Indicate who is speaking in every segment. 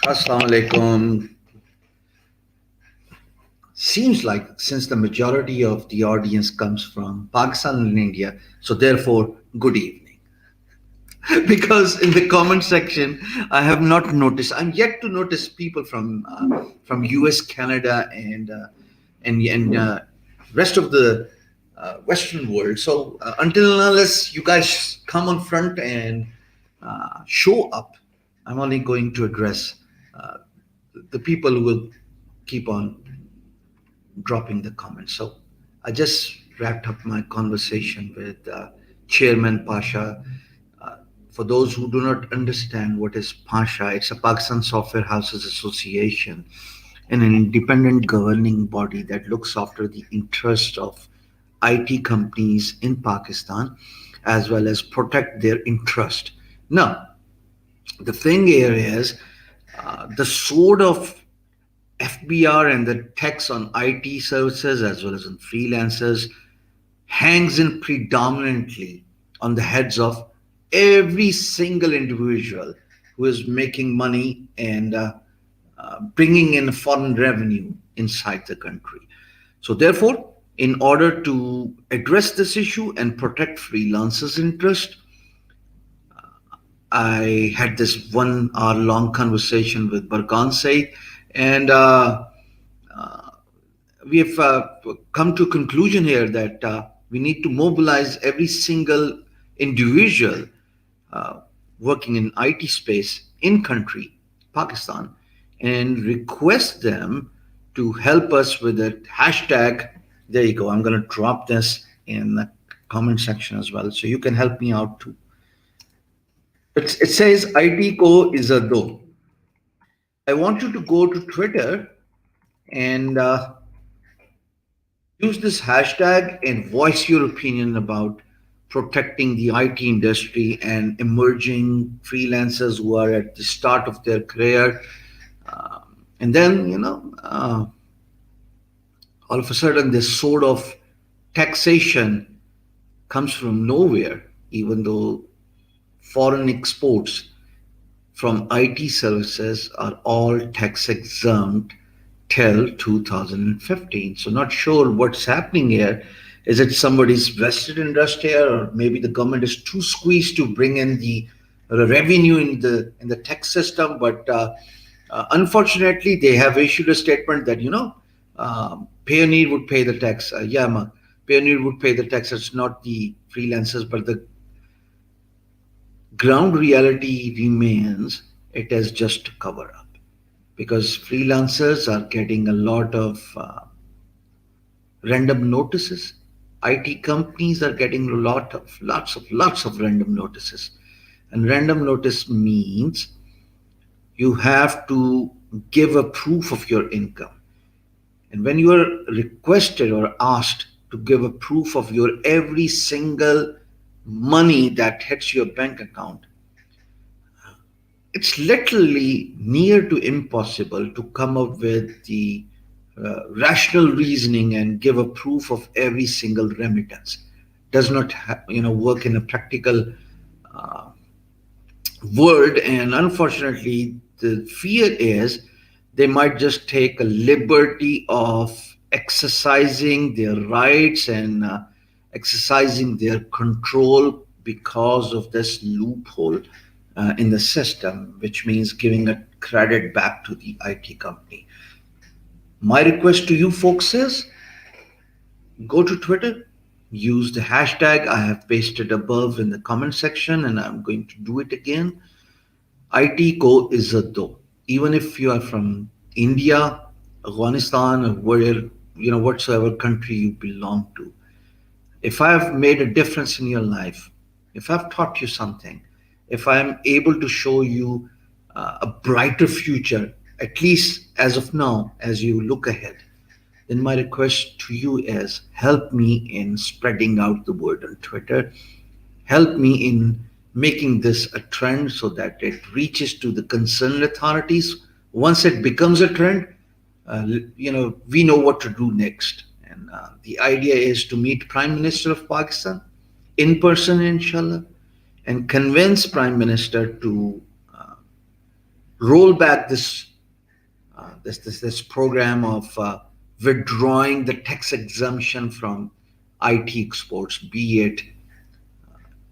Speaker 1: Assalamu alaikum. Seems like since the majority of the audience comes from Pakistan and India, so therefore, good evening. Because in the comment section, I have not noticed. I'm yet to notice people from US, Canada, and rest of the Western world. So until and unless you guys come on front and show up, I'm only going to address uh, the people who will keep on dropping the comments. So I just wrapped up my conversation with Chairman Pasha. Uh, for those who do not understand what is Pasha, it's a Pakistan Software Houses Association and an independent governing body that looks after the interest of IT companies in Pakistan as well as protect their interest. Now, the thing here is the sword of FBR and the tax on IT services as well as on freelancers hangs in predominantly on the heads of every single individual who is making money and bringing in foreign revenue inside the country. So, therefore, in order to address this issue and protect freelancers' interest, I had this 1 hour long conversation with Barkan Said, and we have come to a conclusion here that we need to mobilize every single individual uh, working in IT space in country, Pakistan, and request them to help us with the hashtag. There you go. I'm going to drop this in the comment section as well, so you can help me out too. It says IT co is a do. I want you to go to Twitter and use this hashtag and voice your opinion about protecting the IT industry and emerging freelancers who are at the start of their career. And then, all of a sudden, this sort of taxation comes from nowhere, even though foreign exports from IT services are all tax exempt till 2015. So not sure what's happening here. Is it somebody's vested interest here, or maybe the government is too squeezed to bring in the revenue in the tax system? But unfortunately, they have issued a statement that Payoneer would pay the tax. Payoneer would pay the tax. It's not the freelancers, but the ground reality remains it is just a cover up because freelancers are getting a lot of random notices. IT companies are getting lots of random notices, and random notice means you have to give a proof of your income. And when you are requested or asked to give a proof of your every single money that hits your bank account, it's literally near to impossible to come up with the rational reasoning and give a proof of every single remittance. Does not work in a practical uh, world, and unfortunately the fear is they might just take a liberty of exercising their rights and exercising their control because of this loophole in the system, which means giving a credit back to the IT company. My request to you folks is go to Twitter, use the hashtag I have pasted above in the comment section, and I'm going to do it again. IT Co is a do. Even if you are from India, Afghanistan, or whatsoever country you belong to, if I have made a difference in your life, if I've taught you something, if I'm able to show you a brighter future, at least as of now, as you look ahead, then my request to you is help me in spreading out the word on Twitter. Help me in making this a trend so that it reaches to the concerned authorities. Once it becomes a trend, we know what to do next. And the idea is to meet Prime Minister of Pakistan in person, inshallah, and convince Prime Minister to roll back this program of withdrawing the tax exemption from IT exports, be it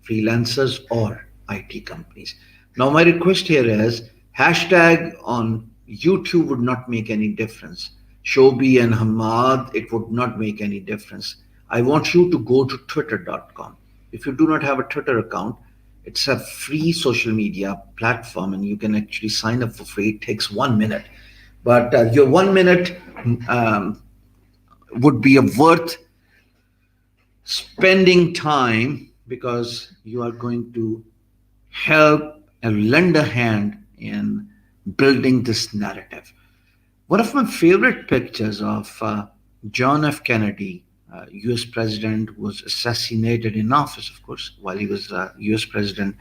Speaker 1: freelancers or IT companies. Now, my request here is hashtag on YouTube would not make any difference. Shobi and Hamad, it would not make any difference. I want you to go to twitter.com. If you do not have a Twitter account, it's a free social media platform and you can actually sign up for free. It takes 1 minute. But your 1 minute um, would be a worth spending time because you are going to help and lend a hand in building this narrative. One of my favorite pictures of John F. Kennedy, US president, was assassinated in office, of course, while he was US president.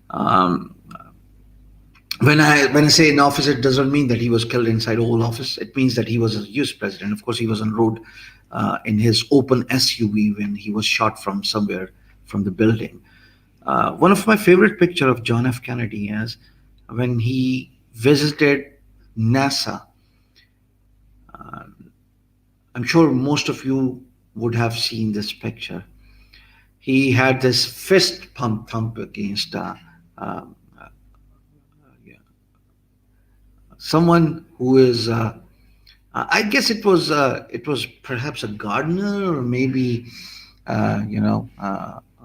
Speaker 1: Um, when I say in office, it doesn't mean that he was killed inside Oval Office. It means that he was a US president. Of course, he was on road in his open SUV when he was shot from somewhere from the building. One of my favorite picture of John F. Kennedy is when he visited NASA. Uh, I'm sure most of you would have seen this picture. He had this fist pump thump against um, yeah, someone who is. I guess it was perhaps a gardener or maybe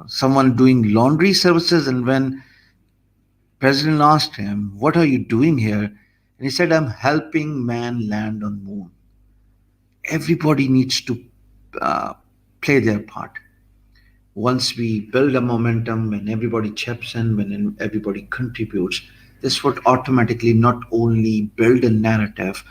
Speaker 1: someone doing laundry services. And when President asked him, "What are you doing here?" and he said, "I'm helping man land on moon." Everybody needs to uh, play their part. Once we build a momentum, when everybody chips in, when everybody contributes, this would automatically not only build a narrative,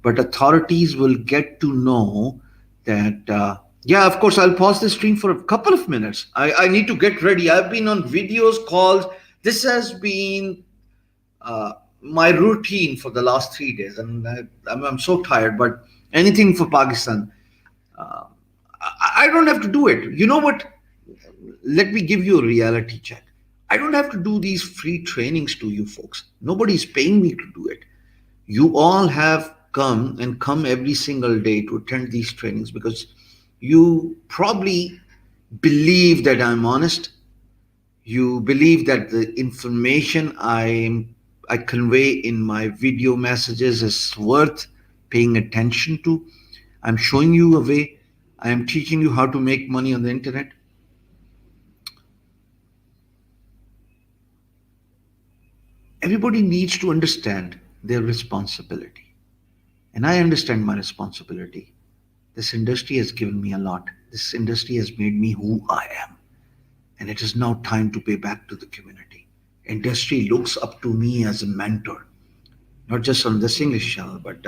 Speaker 1: but authorities will get to know that, yeah, of course, I'll pause the stream for a couple of minutes. I need to get ready. I've been on videos, calls. This has been my routine for the last 3 days, and I'm so tired, but anything for Pakistan. Uh, I don't have to do it. You know what? Let me give you a reality check. I don't have to do these free trainings to you folks. Nobody's paying me to do it. You all have come and come every single day to attend these trainings because you probably believe that I'm honest. You believe that the information I convey in my video messages is worth paying attention to. I'm showing you a way. I am teaching you how to make money on the internet. Everybody needs to understand their responsibility. And I understand my responsibility. This industry has given me a lot. This industry has made me who I am. And it is now time to pay back to the community. Industry looks up to me as a mentor, not just on this English channel, but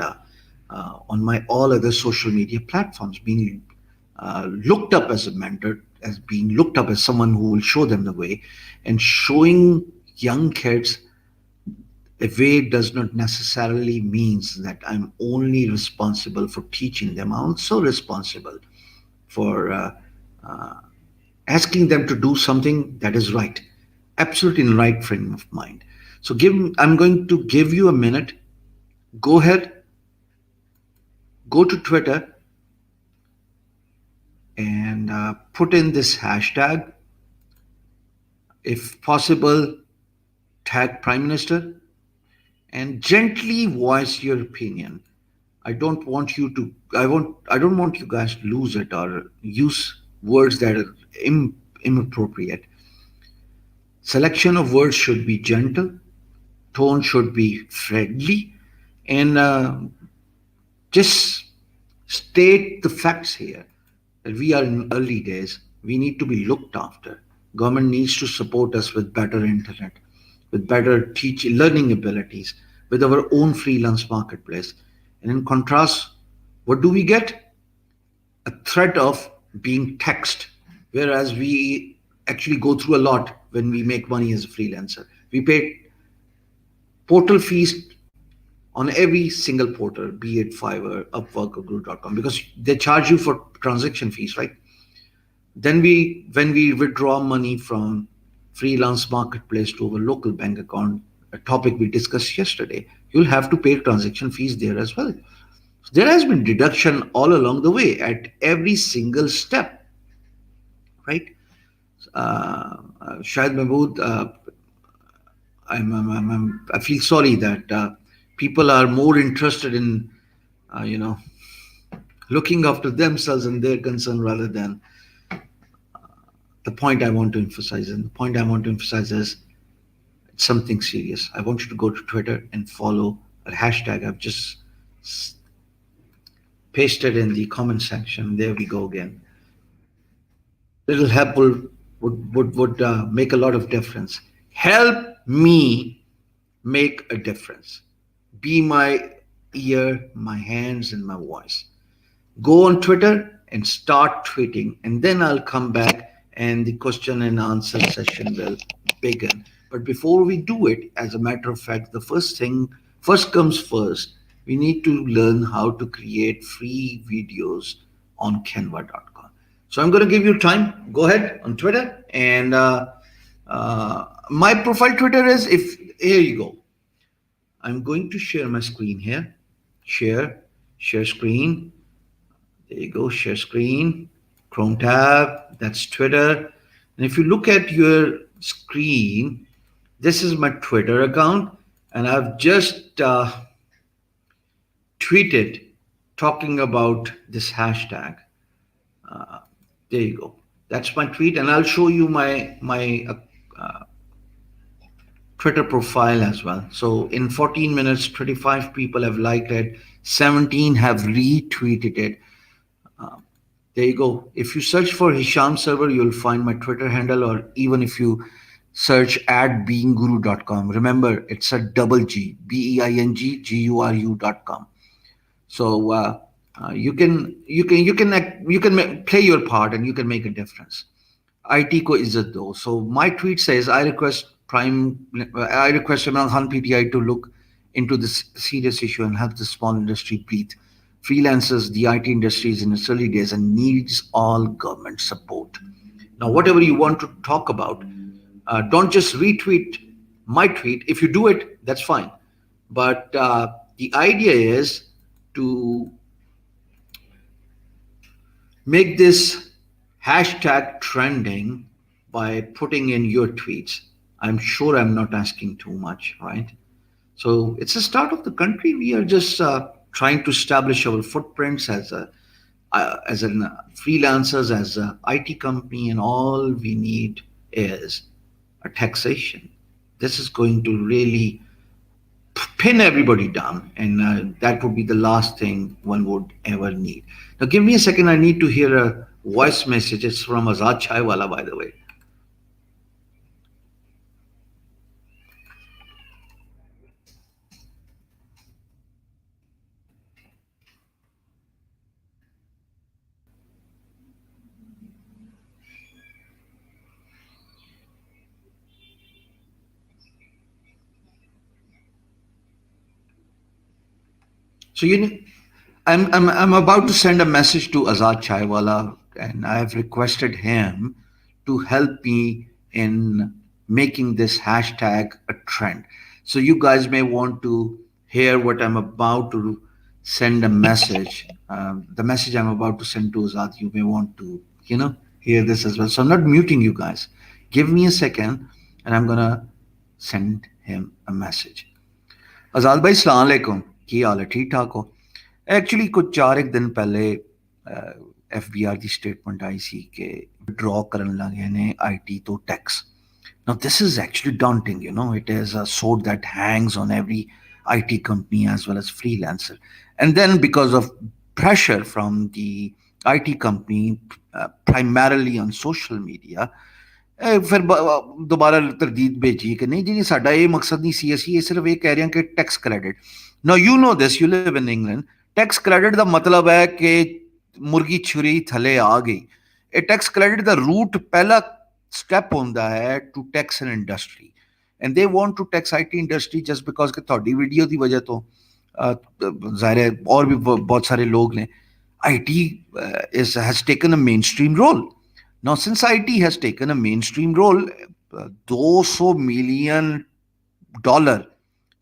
Speaker 1: on my all other social media platforms, being looked up as a mentor, as being looked up as someone who will show them the way, and showing young kids the way does not necessarily means that I'm only responsible for teaching them. I'm also responsible for uh, asking them to do something that is right, absolutely in the right frame of mind. So I'm going to give you a minute. Go ahead, go to Twitter and put in this hashtag. If possible, tag Prime Minister and gently voice your opinion. I don't want you guys to lose it or use words that are inappropriate. Selection of words should be gentle, tone should be friendly, and just state the facts here that we are in early days. We need to be looked after. Government needs to support us with better internet, with better teaching learning abilities, with our own freelance marketplace. And in contrast, what do we get? A threat of being taxed, whereas we actually go through a lot when we make money as a freelancer. We pay portal fees on every single portal, be it Fiverr, Upwork, or Glue.com, because they charge you for transaction fees, right? Then when we withdraw money from freelance marketplace to our local bank account, a topic we discussed yesterday, you'll have to pay transaction fees there as well. There has been deduction all along the way at every single step, right? Shahid Mahmood, I feel sorry that people are more interested in, you know, looking after themselves and their concern rather than the point I want to emphasize. And the point I want to emphasize is it's something serious. I want you to go to Twitter and follow a hashtag I've just pasted in the comment section. There we go again. Little help would make a lot of difference. Help me make a difference. Be my ear, my hands, and my voice. Go on Twitter and start tweeting, and then I'll come back and the question and answer session will begin. But before we do it, as a matter of fact, the first comes first, we need to learn how to create free videos on canva.com. So I'm going to give you time. Go ahead on Twitter, and my profile Twitter is, if here you go. I'm going to share my screen here. Share screen. There you go, share screen, Chrome tab, that's Twitter. And if you look at your screen, this is my Twitter account, and I've just tweeted talking about this hashtag. Uh, there you go. That's my tweet, and I'll show you my Twitter profile as well. So in 14 minutes, 25 people have liked it, 17 have retweeted it. There you go. If you search for Hisham Server, you'll find my Twitter handle, or even if you search at beinguru.com. Remember, it's a double G, BEINGGURU.com. So you can play your part and you can make a difference. IT ko izzat do. So my tweet says, I request Imran Khan PTI to look into this serious issue and help the small industry breathe. Freelancers, the IT industry is in its early days and needs all government support. Now, whatever you want to talk about, don't just retweet my tweet. If you do it, that's fine. But the idea is to make this hashtag trending by putting in your tweets. I'm sure I'm not asking too much, right? So it's the start of the country. We are just trying to establish our footprints as an freelancers, as a IT company, and all we need is a taxation. This is going to really pin everybody down, and that would be the last thing one would ever need. Now, give me a second. I need to hear a voice message. It's from Azad Chaiwala, by the way. So I'm about to send a message to Azad Chaiwala, and I have requested him to help me in making this hashtag a trend. So you guys may want to hear what I'm about to send a message. The message I'm about to send to Azad, you may want to, hear this as well. So I'm not muting you guys. Give me a second, and I'm gonna send him a message. आजाद भाई सलाम अलैकुम की हाल है ठीक ठाक हो actually कुछ 4 दिन पहले FBR की स्टेटमेंट आई सी कि विड्रॉ करन लगे ने IT तो tax now this is actually daunting, it is a sword that hangs on every IT company as well as freelancer, and then because of pressure from the IT company, primarily on social media, फिर दोबारा तरदीद भेजी कि नहीं जी साडा ये मकसद नहीं सी ਅਸੀਂ ਇਹ ਸਿਰਫ ਇਹ ਕਹਿ ਰਹੇ ਹਾਂ ਕਿ tax credit now you know this you live in England tax credit ਦਾ ਮਤਲਬ ਹੈ ਕਿ ਮੁਰਗੀ ਛੁਰੀ ਥੱਲੇ ਆ ਗਈ ਇਹ ਟੈਕਸ ਕ੍ਰੈਡਿਟ ਦਾ ਰੂਟ ਪਹਿਲਾ ਸਟੈਪ ਹੁੰਦਾ ਹੈ to tax an industry and they want to tax IT industry just because ਕਿ ਤੁਹਾਡੀ ਵੀਡੀਓ ਦੀ ਵਜ੍ਹਾ ਤੋਂ ਜ਼ਾਹਿਰ ਹੈ ਔਰ ਵੀ ਬਹੁਤ ਸਾਰੇ ਲੋਕ ਨੇ IT has taken a mainstream role. Now, since IT has taken a mainstream role, $200 million dollar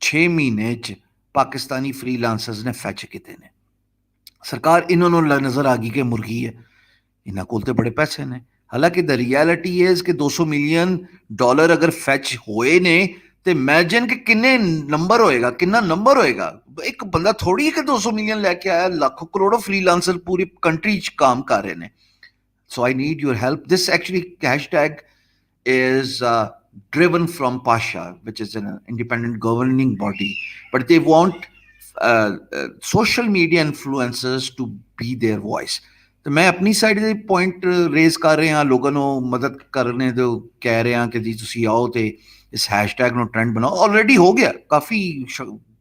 Speaker 1: 6 महीने च पाकिस्तानी फ्रीलांसर्स ने फैच किते ने। सरकार इन्होंने नजर आ गई कि मुर्गी है, इन्होंने कोल ते बड़े पैसे ने। हालांकि द रियलिटी इज कि 200 मिलियन डॉलर अगर फैच होए ने ते इमेजिन कि किन्ने नंबर होएगा, किन्ना नंबर होएगा। एक बंदा थोड़ी है कि 200 मिलियन लेके आया, लाखों करोड़ों फ्रीलांसर पूरी कंट्री च काम कर रहे ने। So I need your help. This actually hashtag is driven from Pasha, which is an independent governing body, but they want social media influencers to be their voice. तो मैं अपनी साइड ਦੇ ਪੁਆਇੰਟ ਰੇਜ਼ ਕਰ ਰਿਹਾ, ਲੋਕਾਂ ਨੂੰ ਮਦਦ ਕਰਨੇ ਦੇ ਕਹਿ ਰਿਹਾ ਕਿ ਜੀ ਤੁਸੀਂ ਆਓ ਤੇ ਇਸ ਹੈਸ਼ਟੈਗ ਨੂੰ ਟ੍ਰੈਂਡ ਬਣਾਓ। ਆਲਰੇਡੀ ਹੋ ਗਿਆ ਕਾਫੀ,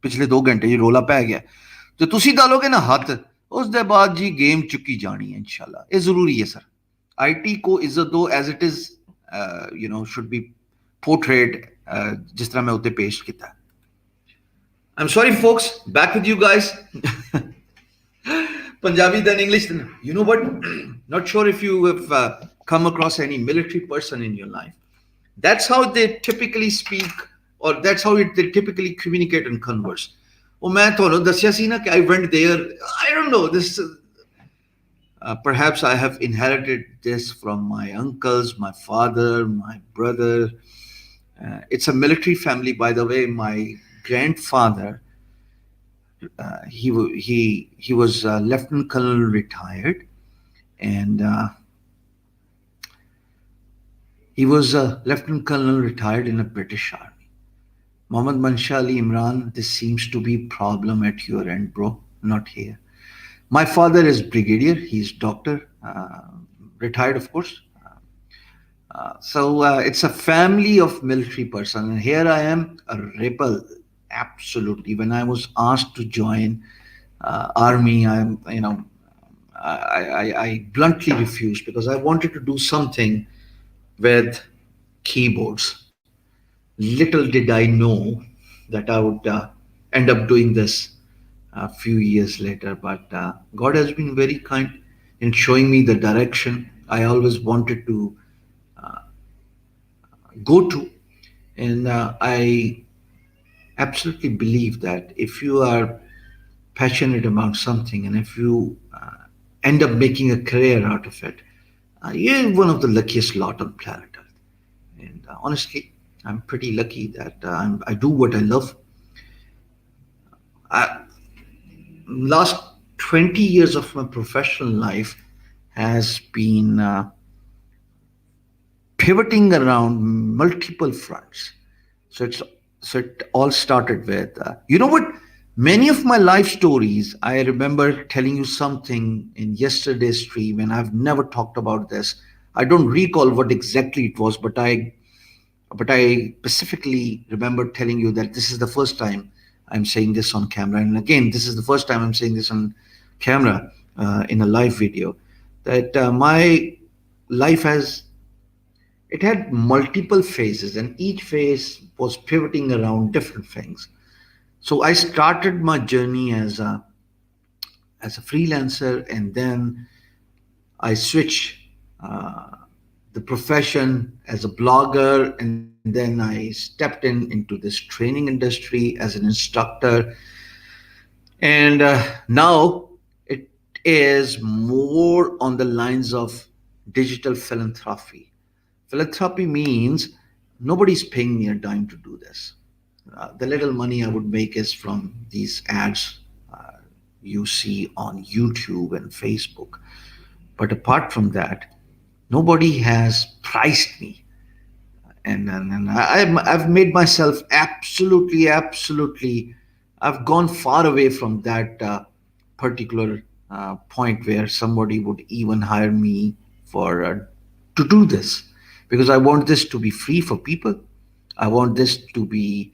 Speaker 1: ਪਿਛਲੇ 2 ਘੰਟੇ ਜੀ ਰੋਲਾ ਪੈ ਗਿਆ। ਤੇ ਤੁਸੀਂ ਡਾਲੋਗੇ ਨਾ ਹੱਥ, ਉਸ ਦੇ ਬਾਅਦ ਜੀ ਗੇਮ ਚੁੱਕੀ ਜਾਣੀ ਹੈ ਇਨਸ਼ਾਅੱਲਾ। ਇਹ ਜ਼ਰੂਰੀ ਹੈ ਸਰ। आईटी को इज्जत दो as it is, should be portrayed जिस तरह मैं उसे पेश किया। I am sorry folks, back with you guys. Punjabi then English then. You know what? Not sure if you have come across any military person in your life. That's how they typically speak, or that's how they typically communicate and converse. Oh, मैं थोड़ा दसिया सी ना कि I went there. I don't know this. Perhaps I have inherited this from my uncles, my father, my brother. It's a military family, by the way. My grandfather, he was Lieutenant Colonel retired, and he was a Lieutenant Colonel retired in the British Army. Mohammad Mansha Ali Imran, this seems to be problem at your end, bro, not here. My father is brigadier. He's doctor, retired, of course. So it's a family of military person, and here I am, a rebel. Absolutely. When I was asked to join army, I bluntly refused because I wanted to do something with keyboards. Little did I know that I would end up doing this a few years later. But God has been very kind in showing me the direction I always wanted to go to. And I absolutely believe that if you are passionate about something and if you end up making a career out of it, you're one of the luckiest lot on planet Earth. And honestly, I'm pretty lucky that I do what I love. I, last 20 years of my professional life has been pivoting around multiple fronts. So it all started with you know what, many of my life stories, I remember telling you something in yesterday's stream, and I've never talked about this. I don't recall what exactly it was, but I specifically remember telling you that this is the first time I'm saying this on camera. And again, this is the first time I'm saying this on camera in a live video. That my life it had multiple phases, and each phase was pivoting around different things. So I started my journey as a freelancer, and then I switched the profession as a blogger, and then I stepped into this training industry as an instructor, and now it is more on the lines of digital philanthropy. Philanthropy means nobody's paying me a dime to do this. The little money I would make is from these ads you see on YouTube and Facebook. But apart from that, nobody has priced me. And I've made myself absolutely, I've gone far away from that particular point where somebody would even hire me for to do this, because I want this to be free for people. I want this to be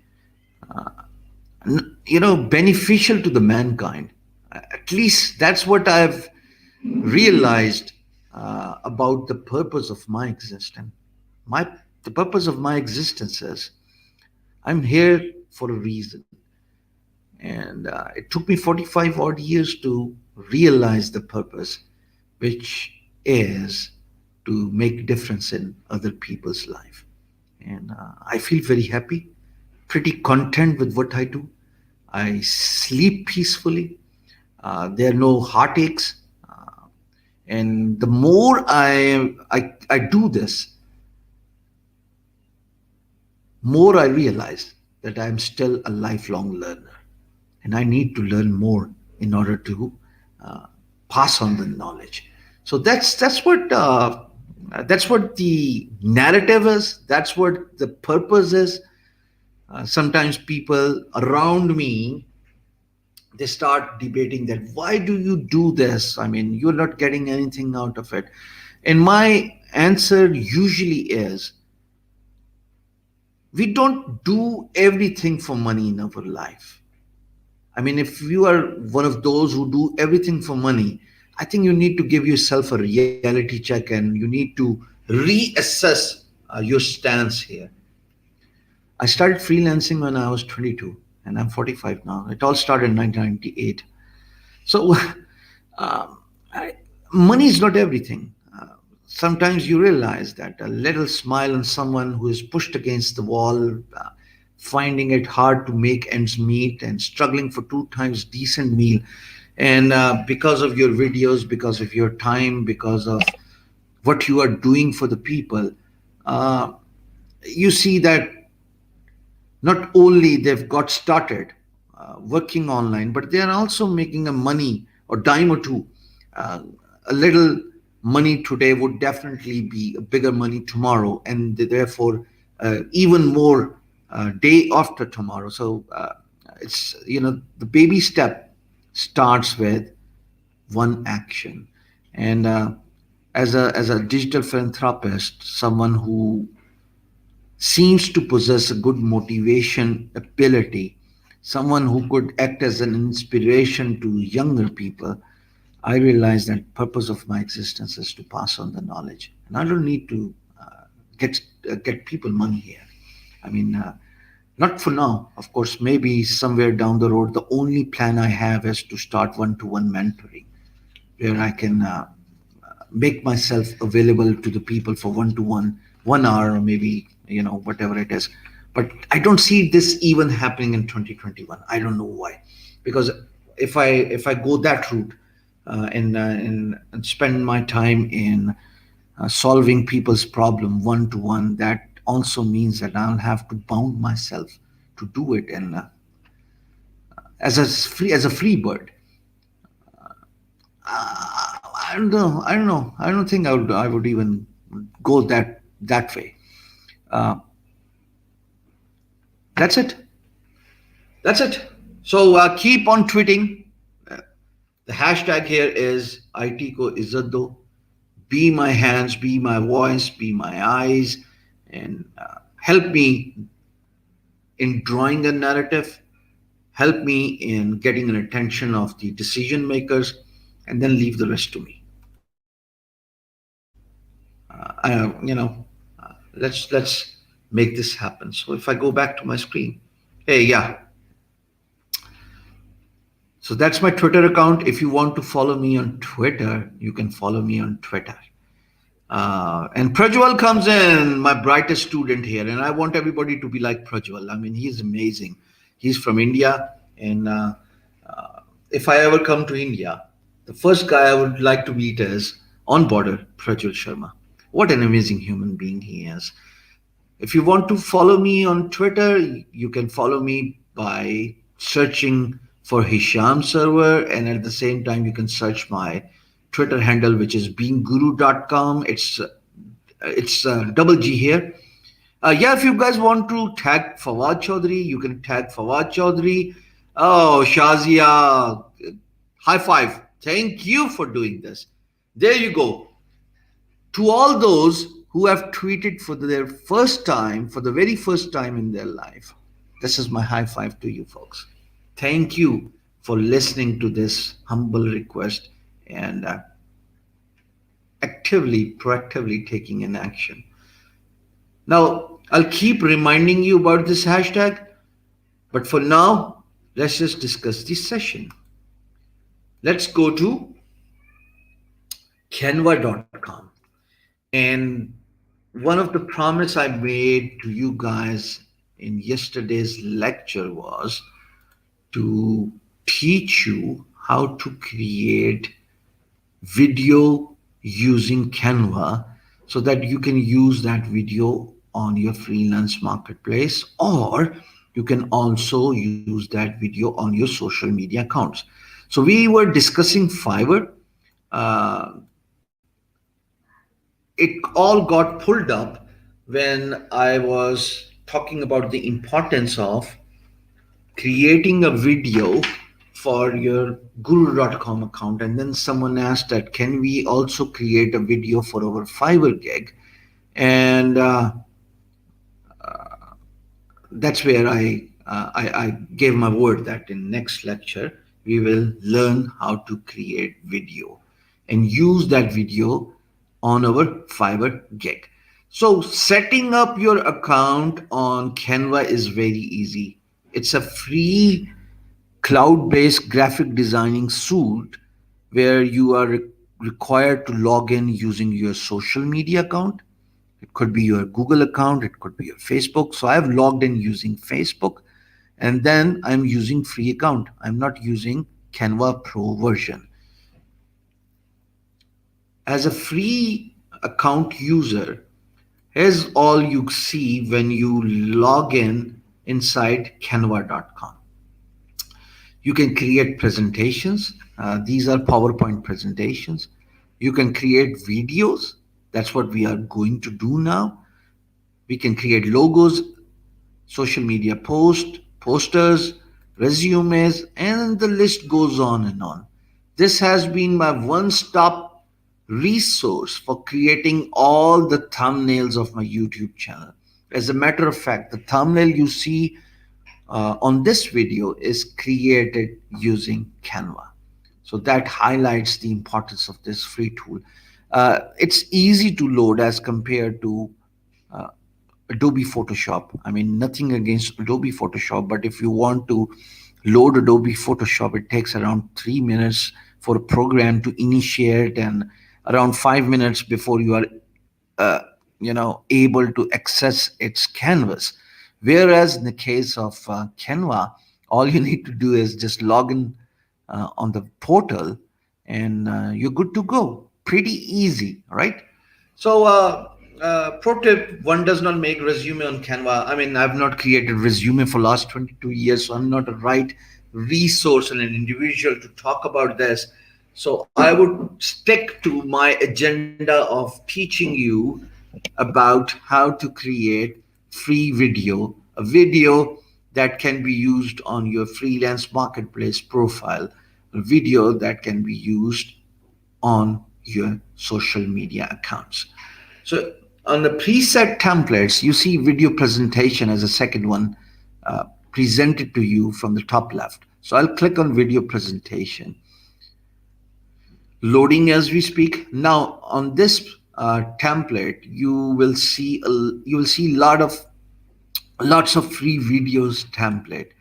Speaker 1: beneficial to the mankind. At least that's what I've realized about the purpose of my existence. The purpose of my existence is I'm here for a reason. And it took me 45 odd years to realize the purpose, which is to make difference in other people's life. And I feel very happy pretty content with what I do. I sleep peacefully. There are no heartaches. And the more I do this, more I realize that I'm still a lifelong learner. And I need to learn more in order to uh, pass on the knowledge. So that's what the narrative is. That's what the purpose is. Sometimes people around me, they start debating that, why do you do this? I mean, you're not getting anything out of it. And my answer usually is, we don't do everything for money in our life. I mean, if you are one of those who do everything for money, I think you need to give yourself a reality check and you need to reassess your stance here. I started freelancing when I was 22 and I'm 45 now. It all started in 1998. So, I, money is not everything. Sometimes you realize that a little smile on someone who is pushed against the wall, finding it hard to make ends meet, and struggling for two times decent meal, and because of your videos, because of your time, because of what you are doing for the people, uh, you see that not only they've got started working online, but they are also making a money or dime or two. Uh, a little money today would definitely be a bigger money tomorrow, and therefore even more day after tomorrow. So it's, the baby step starts with one action, and as a digital philanthropist, someone who seems to possess a good motivation ability, someone who could act as an inspiration to younger people, I realize that purpose of my existence is to pass on the knowledge, and I don't need to get get people money here. I mean, not for now. Of course, maybe somewhere down the road, the only plan I have is to start one-to-one mentoring, where I can make myself available to the people for one-to-one, 1 hour, or maybe whatever it is. But I don't see this even happening in 2021. I don't know why, because if I go that route, and spend my time in solving people's problem one-to-one, that also means that I'll have to bound myself to do it, and as a free bird. I don't know. I don't know. I don't think I would even go that way. Uh, that's it. That's it. So keep on tweeting. Uh, the hashtag here is ITko Izzaddo. Be my hands, be my voice, be my eyes, and help me in drawing a narrative. Help me in getting an attention of the decision makers, and then leave the rest to me. Let's make this happen. So if I go back to my screen, hey, yeah. So that's my Twitter account. If you want to follow me on Twitter, you can follow me on Twitter. And Prajwal comes in, my brightest student here, and I want everybody to be like Prajwal. I mean, he's amazing. He's from India, and if I ever come to India, the first guy I would like to meet is on border Prajwal Sharma. What an amazing human being he is. If you want to follow me on Twitter, you can follow me by searching for Hisham server, and at the same time, you can search my Twitter handle, which is beingguru.com. It's double G here. Yeah, if you guys want to tag Fawad Chaudhry, you can tag Fawad Chaudhry. Oh, Shazia, high five. Thank you for doing this. There you go. To all those who have tweeted for their first time, for the very first time in their life, this is my high five to you folks. Thank you for listening to this humble request and actively, proactively taking an action. Now, I'll keep reminding you about this hashtag, but for now, let's just discuss this session. Let's go to canva.com. And one of the promise I made to you guys in yesterday's lecture was to teach you how to create video using Canva so that you can use that video on your freelance marketplace, or you can also use that video on your social media accounts. So we were discussing Fiverr. Uh, it all got pulled up when I was talking about the importance of creating a video for your guru.com account, and then someone asked that can we also create a video for our Fiverr gig. And that's where I gave my word that in next lecture we will learn how to create video and use that video on our Fiverr gig. So setting up your account on Canva is very easy. It's a free cloud-based graphic designing suite where you are required to log in using your social media account. It could be your Google account, it could be your Facebook. So I've logged in using Facebook, and then I'm using free account. I'm not using Canva Pro version. As a free account user, here's all you see when you log in inside canva.com. You can create presentations. These are PowerPoint presentations. You can create videos. That's what we are going to do now. We can create logos, social media posts, posters, resumes, and the list goes on and on. This has been my one stop resource for creating all the thumbnails of my YouTube channel. As a matter of fact, the thumbnail you see on this video is created using Canva. So that highlights the importance of this free tool. It's easy to load as compared to uh, Adobe Photoshop. I mean, nothing against Adobe Photoshop, but if you want to load Adobe Photoshop, it takes around 3 minutes for a program to initiate and around 5 minutes before you are uh, able to access its canvas. Whereas in the case of Canva, all you need to do is just log in on the portal, and you're good to go. Pretty easy, right? So pro tip: one does not make resume on Canva. I mean, I've not created resume for last 22 years, so I'm not a right resource and an individual to talk about this. So I would stick to my agenda of teaching you about how to create free video, a video that can be used on your freelance marketplace profile, a video that can be used on your social media accounts. So on the preset templates, you see video presentation as a second one presented to you from the top left. So I'll click on video presentation, loading as we speak. Now on this template, you will see lots of free videos template.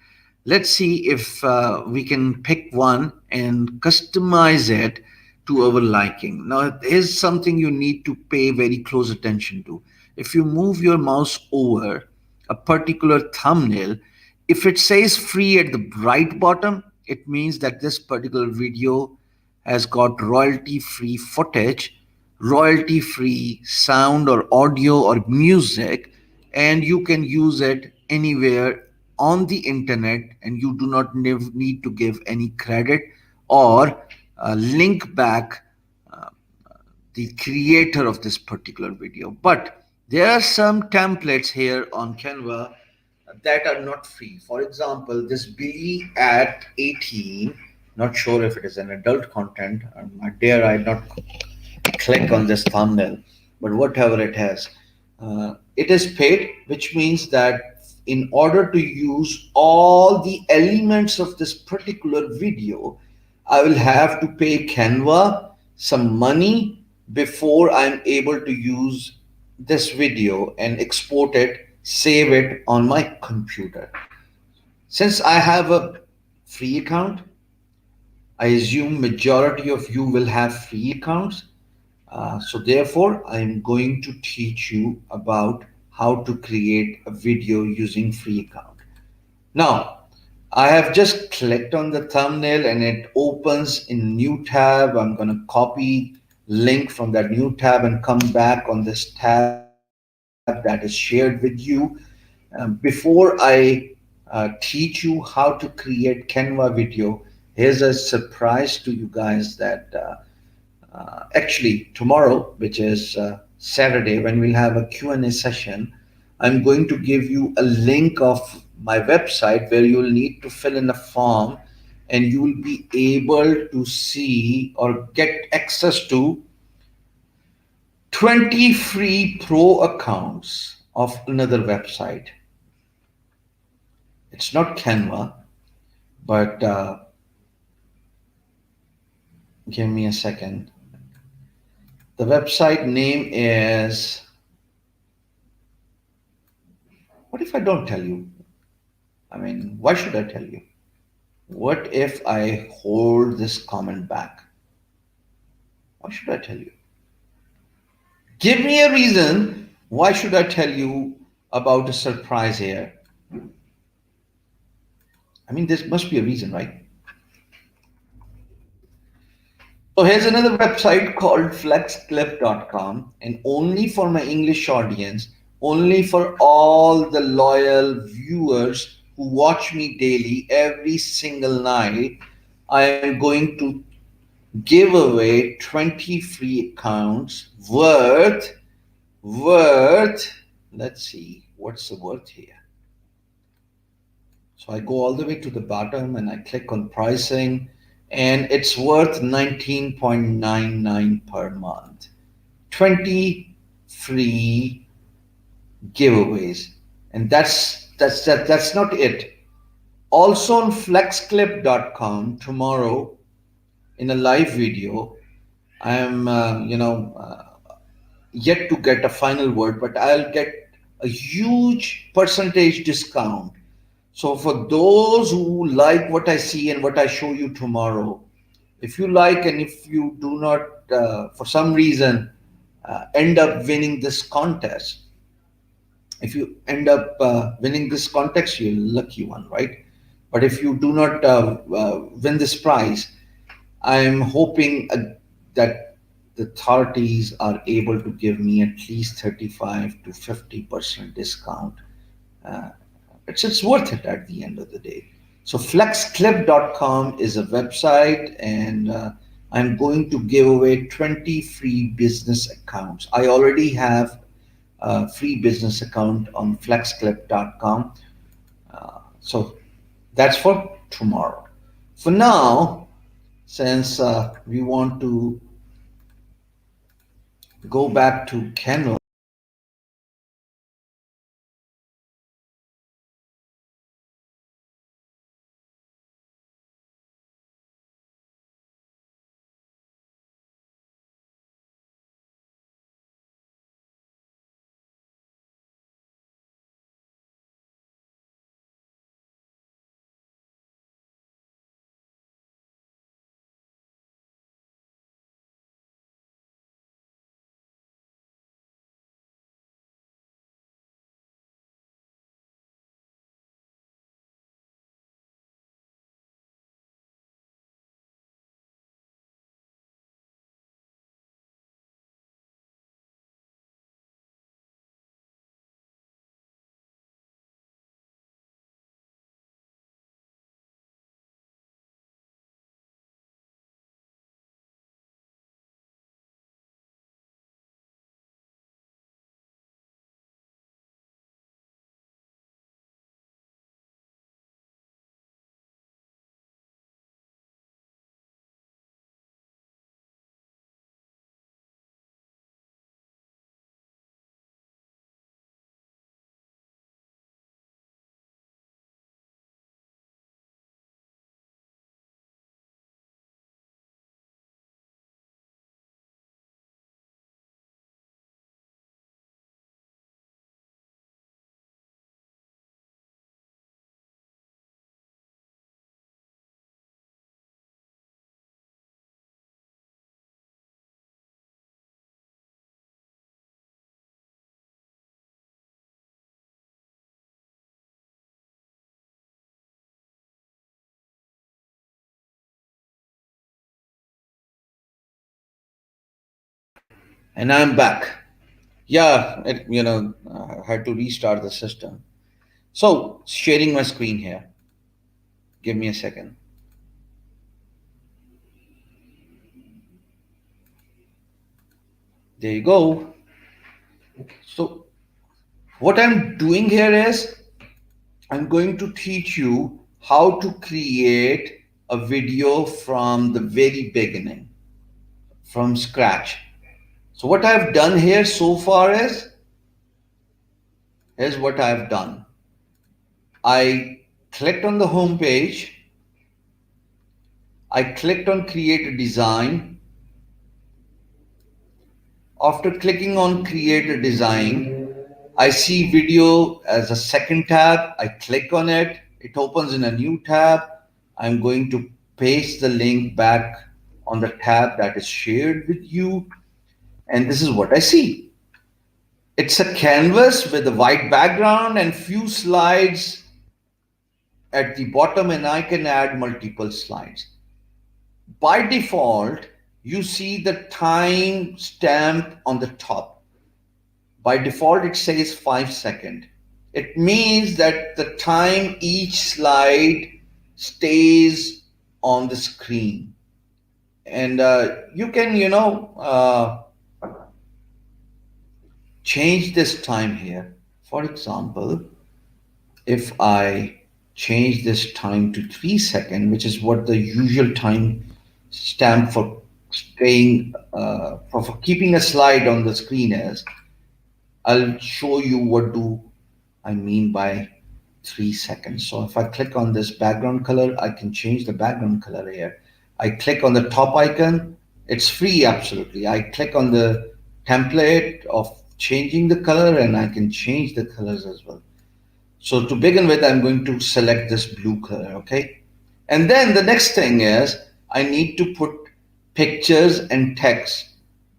Speaker 1: Let's see if we can pick one and customize it to our liking. Now here's something you need to pay very close attention to. If you move your mouse over a particular thumbnail, if it says free at the right bottom, it means that this particular video has got royalty free footage, royalty free sound or audio or music, and you can use it anywhere on the internet, and you do not need to give any credit or link back uh, the creator of this particular video. But there are some templates here on Canva that are not free. For example, this Billy at 18, not sure if it is an adult content. I dare I not click on this thumbnail, but whatever it has, it is paid, which means that in order to use all the elements of this particular video, I will have to pay Canva some money before I'm able to use this video and export it, save it on my computer. Since I have a free account, I assume majority of you will have free accounts. So therefore, I'm going to teach you about how to create a video using free account. Now, I have just clicked on the thumbnail and it opens in new tab. I'm going to copy link from that new tab and come back on this tab that is shared with you. Before I teach you how to create Canva video, here's a surprise to you guys that actually tomorrow, which is Saturday, when we'll have a Q&A session, I'm going to give you a link of my website where you'll need to fill in a form and you will be able to see or get access to 20 free pro accounts of another website. It's not Canva, but give me a second. The website name is, what if I don't tell you? I mean, why should I tell you? What if I hold this comment back? Why should I tell you? Give me a reason. Why should I tell you about a surprise here? I mean, there must be a reason, right? So here's another website called flexclip.com, and only for my English audience, only for all the loyal viewers who watch me daily every single night, I am going to give away 20 free accounts worth, let's see, what's the worth here? So I go all the way to the bottom and I click on pricing, and it's worth 19.99 per month. 20 free giveaways. And that's not it. Also on flexclip.com tomorrow in a live video, I am yet to get a final word, but I'll get a huge percentage discount. So for those who like what I see and what I show you tomorrow, if you like and if you do not, for some reason, end up winning this contest, if you end up winning this contest, you're a lucky one, right? But if you do not win this prize, I'm hoping that the authorities are able to give me at least 35 to 50% discount. Uh, it's worth it at the end of the day. So flexclip.com is a website, and I'm going to give away 20 free business accounts. I already have a free business account on flexclip.com. So that's for tomorrow. For now, since we want to go back to Canva, And I'm back. Yeah, I had to restart the system. So, sharing my screen here. Give me a second. There you go. So, what I'm doing here is I'm going to teach you how to create a video from the very beginning, from scratch. So, what I've done here so far is here's what I've done. I clicked on the home page. I clicked on create a design. After clicking on create a design, I see video as a second tab. I click on it. It opens in a new tab. I'm going to paste the link back on the tab that is shared with you. And this is what I see. It's a canvas with a white background and few slides at the bottom, and I can add multiple slides. By default, you see the time stamp on the top. By default, it says 5 seconds. It means that the time each slide stays on the screen. And you can, change this time here. For example, if I change this time to 3 seconds, which is what the usual time stamp for staying, for keeping a slide on the screen is, I'll show you what do I mean by 3 seconds. So if I click on this background color, I can change the background color here. I click on the top icon. It's free, absolutely. I click on the template of changing the color and I can change the colors as well. So to begin with, I'm going to select this blue color, okay? And then the next thing is I need to put pictures and text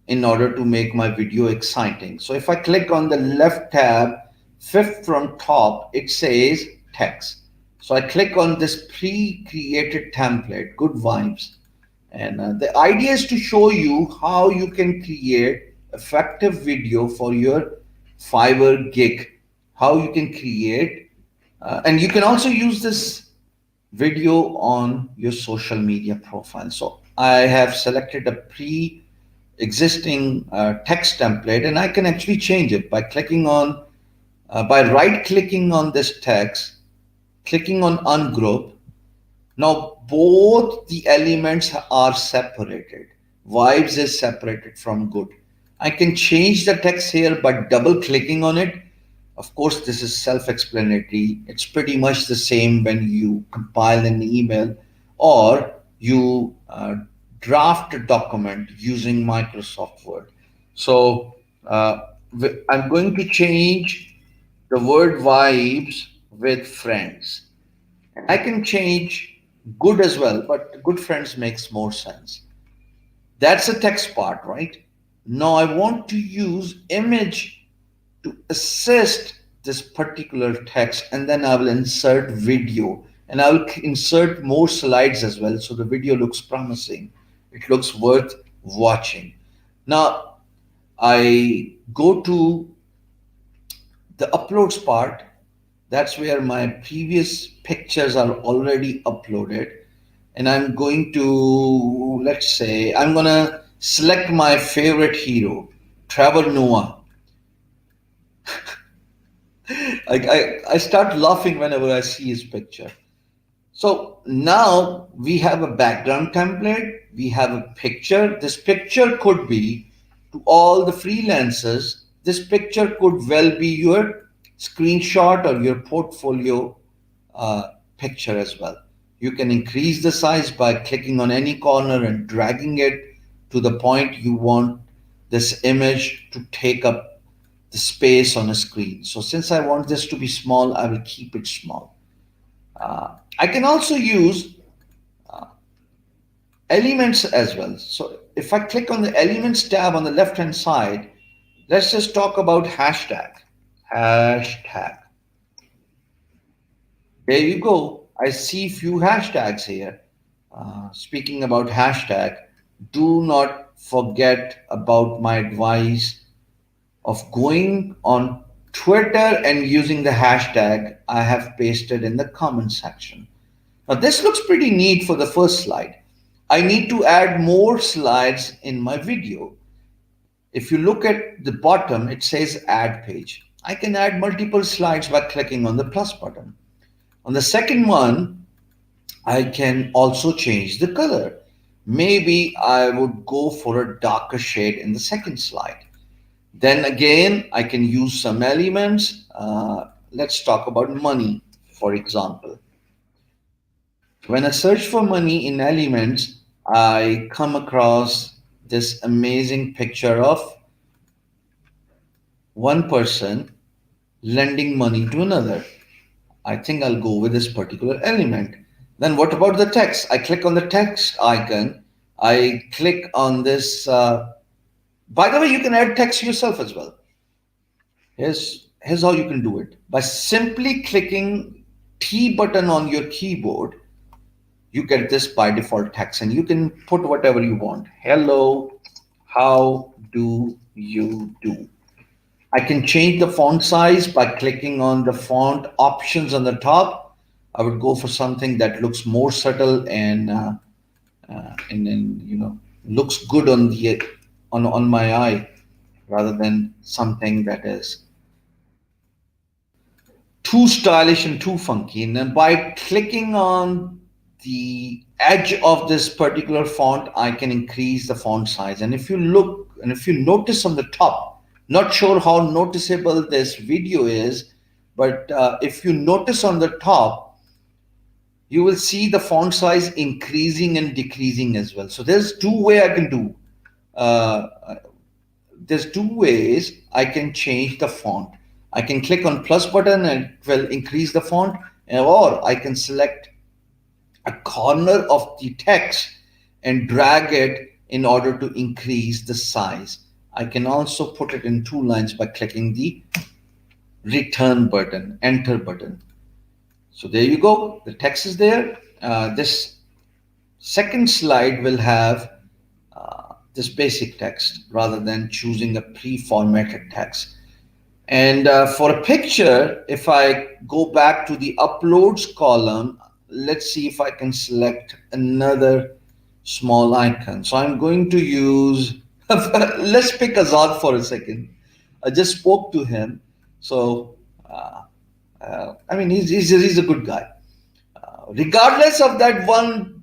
Speaker 1: in order to make my video exciting. So if I click on the left tab, fifth from top, it says text. So I click on this pre-created template, good vibes. And the idea is to show you how you can create effective video for your Fiverr gig, how you can create, and you can also use this video on your social media profile. So I have selected a pre-existing text template and I can actually change it by clicking on, by right clicking on this text, clicking on ungroup. Now both the elements are separated. Vibes is separated from good. I can change the text here by double clicking on it. Of course, this is self-explanatory. It's pretty much the same when you compile an email or you draft a document using Microsoft Word. So I'm going to change the word vibes with friends. I can change good as well, but good friends makes more sense. That's the text part, right? Now I want to use image to assist this particular text, and then I will insert video and I will insert more slides as well. So the video looks promising. It looks worth watching. Now I go to the uploads part. That's where my previous pictures are already uploaded. And I'm going to, let's say, I'm going to select my favorite hero, Trevor Noah. I start laughing whenever I see his picture. So now we have a background template, we have a picture. This picture could be to all the freelancers, this picture could well be your screenshot or your portfolio picture as well. You can increase the size by clicking on any corner and dragging it to the point you want this image to take up the space on a screen. So since I want this to be small, I will keep it small. I can also use elements as well. So if I click on the elements tab on the left hand side, let's just talk about hashtag. Hashtag. There you go. I see few hashtags here. Speaking about hashtag, do not forget about my advice of going on Twitter and using the hashtag I have pasted in the comment section. Now, this looks pretty neat for the first slide. I need to add more slides in my video. If you look at the bottom, it says add page. I can add multiple slides by clicking on the plus button. On the second one, I can also change the color. Maybe I would go for a darker shade in the second slide. Then again, I can use some elements. Let's talk about money, for example. When I search for money in elements, I come across this amazing picture of one person lending money to another. I think I'll go with this particular element. Then what about the text? I click on the text icon. I click on this. By the way, you can add text yourself as well. Here's how you can do it. By simply clicking T button on your keyboard, you get this by default text and you can put whatever you want. Hello, how do you do? I can change the font size by clicking on the font options on the top. I would go for something that looks more subtle and then looks good on the on my eye rather than something that is too stylish and too funky. And then by clicking on the edge of this particular font, I can increase the font size. And if you look and if you notice on the top, not sure how noticeable this video is, but if you notice on the top, you will see the font size increasing and decreasing as well. So there's two way I can do. Uh, there's two ways I can change the font. I can click on plus button and it will increase the font, or I can select a corner of the text and drag it in order to increase the size. I can also put it in two lines by clicking the return button, enter button. So there you go. The text is there. This second slide will have this basic text rather than choosing a pre-formatted text. And for a picture, if I go back to the uploads column, let's see if I can select another small icon. So I'm going to use, let's pick Azad for a second. I just spoke to him. So, I mean, he's a good guy. Regardless of that one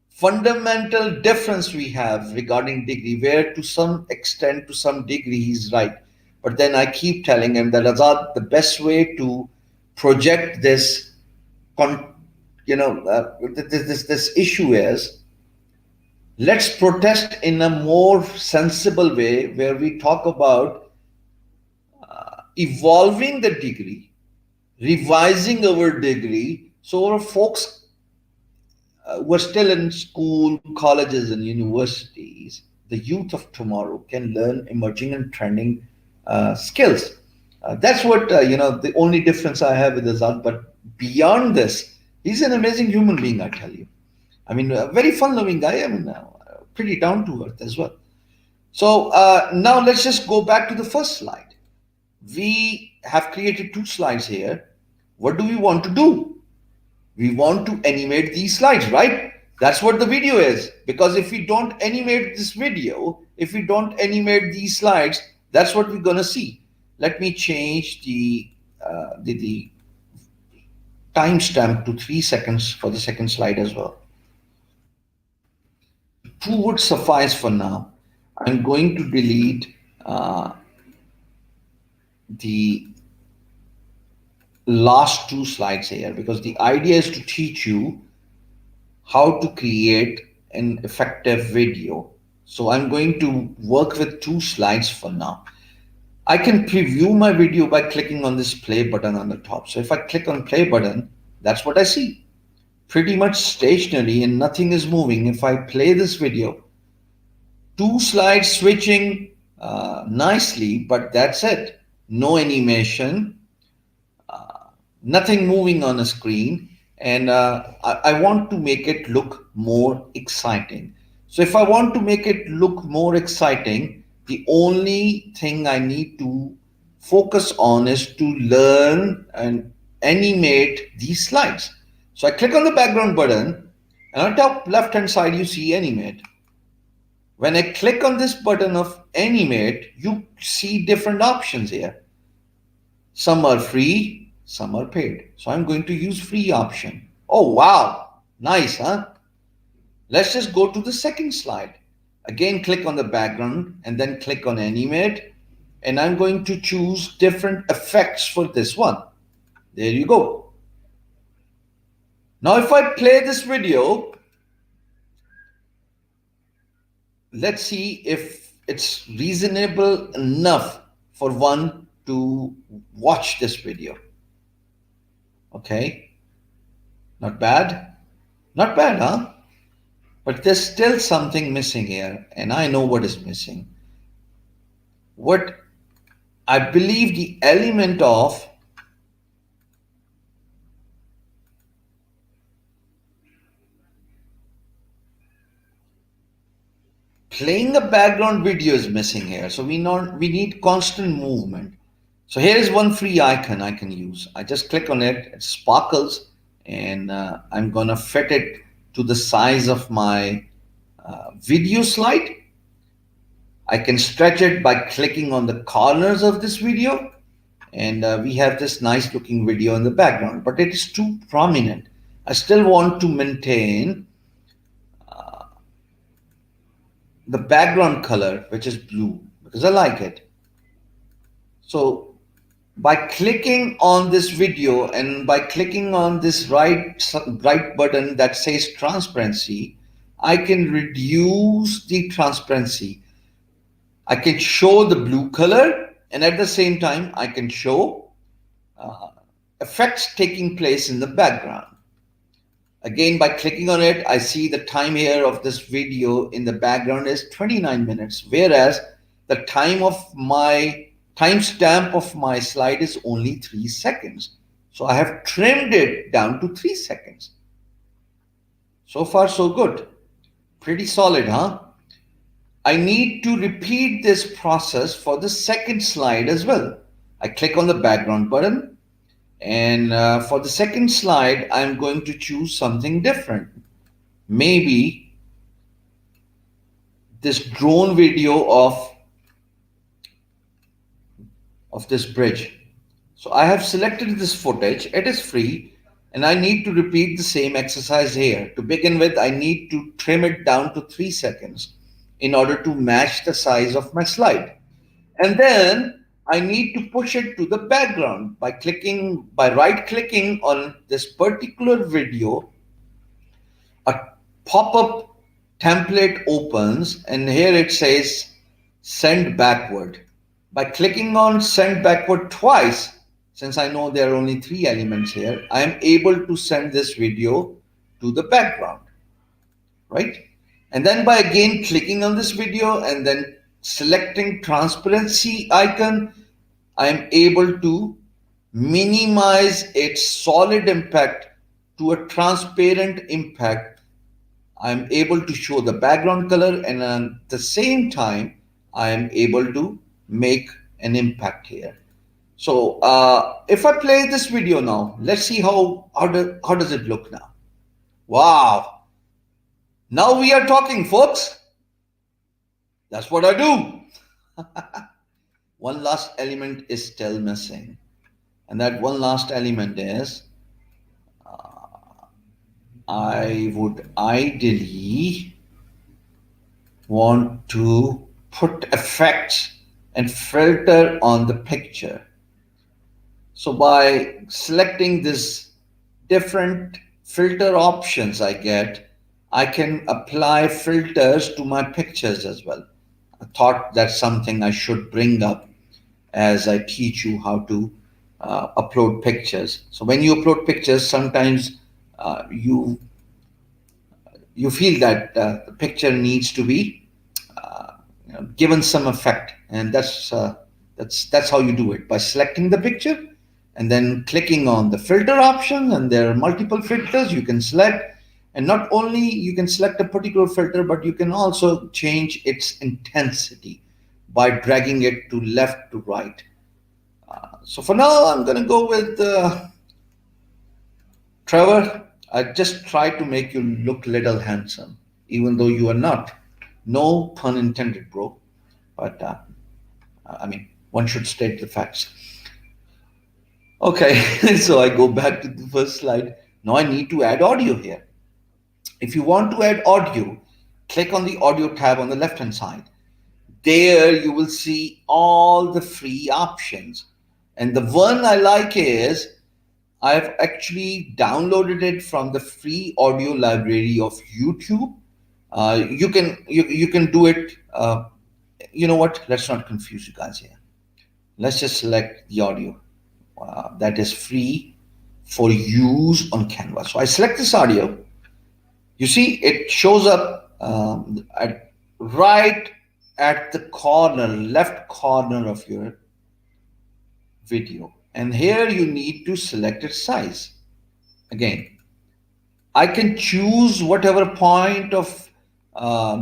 Speaker 1: fundamental difference we have regarding degree, where to some extent, to some degree, he's right. But then I keep telling him that Azad, the best way to project this, this issue is, let's protest in a more sensible way, where we talk about evolving the degree, revising our degree, so our folks who are still in school, colleges, and universities, the youth of tomorrow can learn emerging and trending skills. That's what the only difference I have with Azad. But beyond this, he's an amazing human being, I tell you. I mean, a very fun-loving guy. I mean, pretty down to earth as well. So now let's just go back to the first slide. We have created two slides here. What do we want to do? We want to animate these slides, right? That's what the video is. Because if we don't animate this video, if we don't animate these slides, that's what we're gonna see. Let me change the timestamp to 3 seconds for the second slide as well. Two would suffice for now. I'm going to delete the last two slides here, because the idea is to teach you how to create an effective video. So I'm going to work with two slides for now. I can preview my video by clicking on this play button on the top. So if I click on play button, that's what I see. Pretty much stationary and nothing is moving. If I play this video, two slides switching nicely, but that's it. No animation, nothing moving on a screen, and I want to make it look more exciting. So if I want to make it look more exciting, the only thing I need to focus on is to learn and animate these slides. So I click on the background button, and on top left hand side you see animate. When I click on this button of animate, you see different options here. Some are free, some are paid. So I'm going to use free option. Oh wow, nice, huh? Let's just go to the second slide. Again, click on the background and then click on animate. And I'm going to choose different effects for this one. There you go. Now, if I play this video, let's see if it's reasonable enough for one to watch this video. Okay. Not bad. Not bad, huh? But there's still something missing here, and I know what is missing. What I believe the element of playing a background video is missing here. So we need constant movement. So here is one free icon I can use. I just click on it, it sparkles, and I'm gonna fit it to the size of my video slide. I can stretch it by clicking on the corners of this video, and we have this nice looking video in the background, but it is too prominent. I still want to maintain the background color, which is blue, because I like it. So by clicking on this video and by clicking on this right button that says transparency, I can reduce the transparency. I can show the blue color, and at the same time, I can show effects taking place in the background. Again, by clicking on it, I see the time here of this video in the background is 29 minutes, whereas the time of my timestamp of my slide is only 3 seconds. So I have trimmed it down to 3 seconds. So far, so good. Pretty solid, huh? I need to repeat this process for the second slide as well. I click on the background button. And for the second slide, I'm going to choose something different. Maybe this drone video of this bridge. So I have selected this footage. It is free, and I need to repeat the same exercise here. To begin with, I need to trim it down to 3 seconds in order to match the size of my slide. And then I need to push it to the background by right clicking on this particular video. A pop-up template opens, and here it says send backward. By clicking on send backward twice, since I know there are only 3 elements here, I am able to send this video to the background, right? And then by again clicking on this video and then selecting transparency icon, I am able to minimize its solid impact to a transparent impact. I am able to show the background color, and at the same time, I am able to make an impact here. So if I play this video now, let's see how does it look now. Wow. Now we are talking, folks. That's what I do. One last element is still missing. And that one last element is I would ideally want to put effects and filter on the picture. So by selecting this different filter options I can apply filters to my pictures as well. I thought that's something I should bring up as I teach you how to upload pictures. So when you upload pictures, sometimes you feel that the picture needs to be given some effect, and that's how you do it, by selecting the picture and then clicking on the filter option, and there are multiple filters you can select, And not only you can select a particular filter, but you can also change its intensity by dragging it to left to right. So for now, I'm going to go with Trevor. I just try to make you look little handsome, even though you are not. No pun intended, bro. But I mean, one should state the facts. Okay, so I go back to the first slide. Now I need to add audio here. If you want to add audio, click on the audio tab on the left hand side. There you will see all the free options. And the one I like is I've actually downloaded it from the free audio library of YouTube. You can do it. You know what? Let's not confuse you guys here. Let's just select the audio that is free for use on Canva. So I select this audio. You see, it shows up right at the corner, left corner of your video. And here you need to select its size. Again, I can choose whatever point of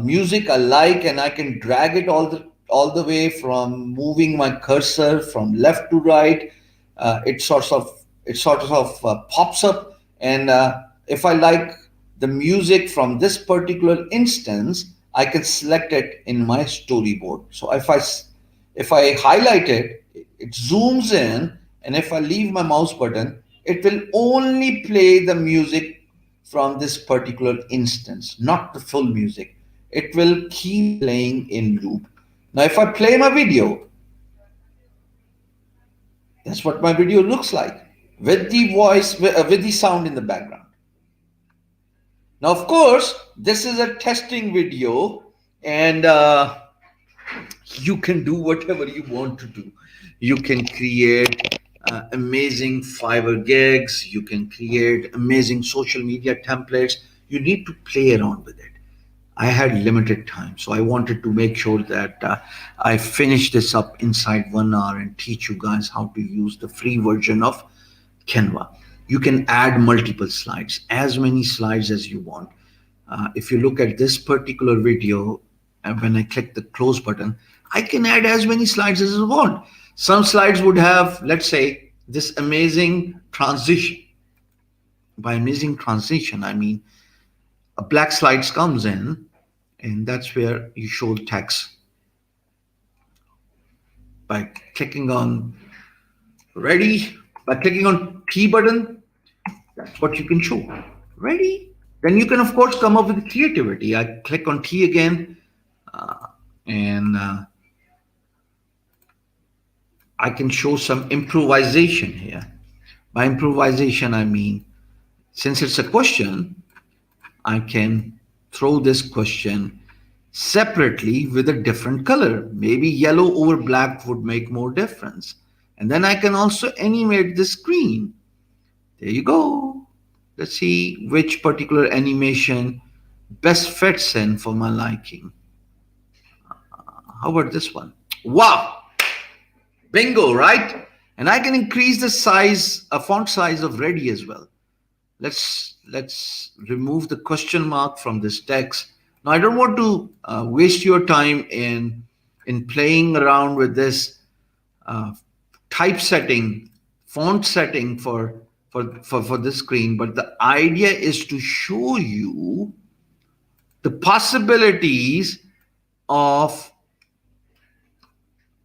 Speaker 1: music I like, and I can drag it all the way from moving my cursor from left to right. It sort of pops up, and if I like the music from this particular instance, I can select it in my storyboard. So if I highlight it, it zooms in, and if I leave my mouse button, it will only play the music from this particular instance, not the full music. It will keep playing in loop. Now, if I play my video, that's what my video looks like with the voice, with the sound in the background. Now, of course, this is a testing video, and you can do whatever you want to do. You can create amazing Fiverr gigs. You can create amazing social media templates. You need to play around with it. I had limited time, so I wanted to make sure that I finish this up inside 1 hour and teach you guys how to use the free version of Canva. You can add multiple slides, as many slides as you want. If you look at this particular video, and when I click the close button, I can add as many slides as I want. Some slides would have, let's say, this amazing transition. By amazing transition, I mean a black slides comes in, and that's where you show text. By clicking on ready, by clicking on T button, that's what you can show. Ready? Then you can, of course, come up with creativity. I click on T again, and I can show some improvisation here. By improvisation, I mean, since it's a question, I can throw this question separately with a different color. Maybe yellow over black would make more difference. And then I can also animate the screen. There you go. Let's see which particular animation best fits in for my liking. How about this one? Wow! Bingo, right? And I can increase the size, font size of ready as well. Let's remove the question mark from this text. Now I don't want to waste your time in playing around with this typesetting, font setting for this screen, but the idea is to show you the possibilities of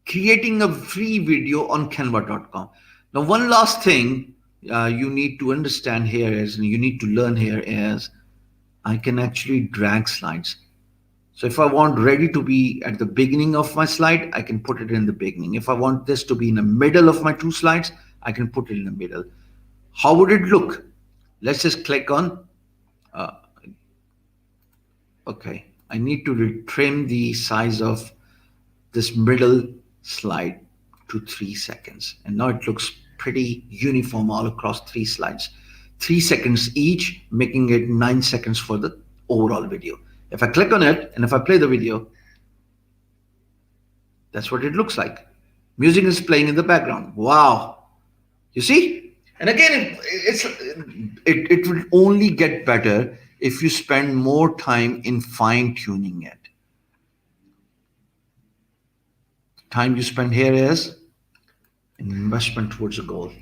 Speaker 1: creating a free video on canva.com. Now, one last thing you need to understand here is, and you need to learn here is, I can actually drag slides. So if I want ready to be at the beginning of my slide, I can put it in the beginning. If I want this to be in the middle of my two slides, I can put it in the middle. How would it look? Let's just click on, okay, I need to trim the size of this middle slide to 3 seconds. And now it looks pretty uniform all across 3 slides. 3 seconds each, making it 9 seconds for the overall video. If I click on it and if I play the video, that's what it looks like. Music is playing in the background. Wow. You see? And again, it will only get better if you spend more time in fine tuning it. Time you spend here is an investment towards a goal,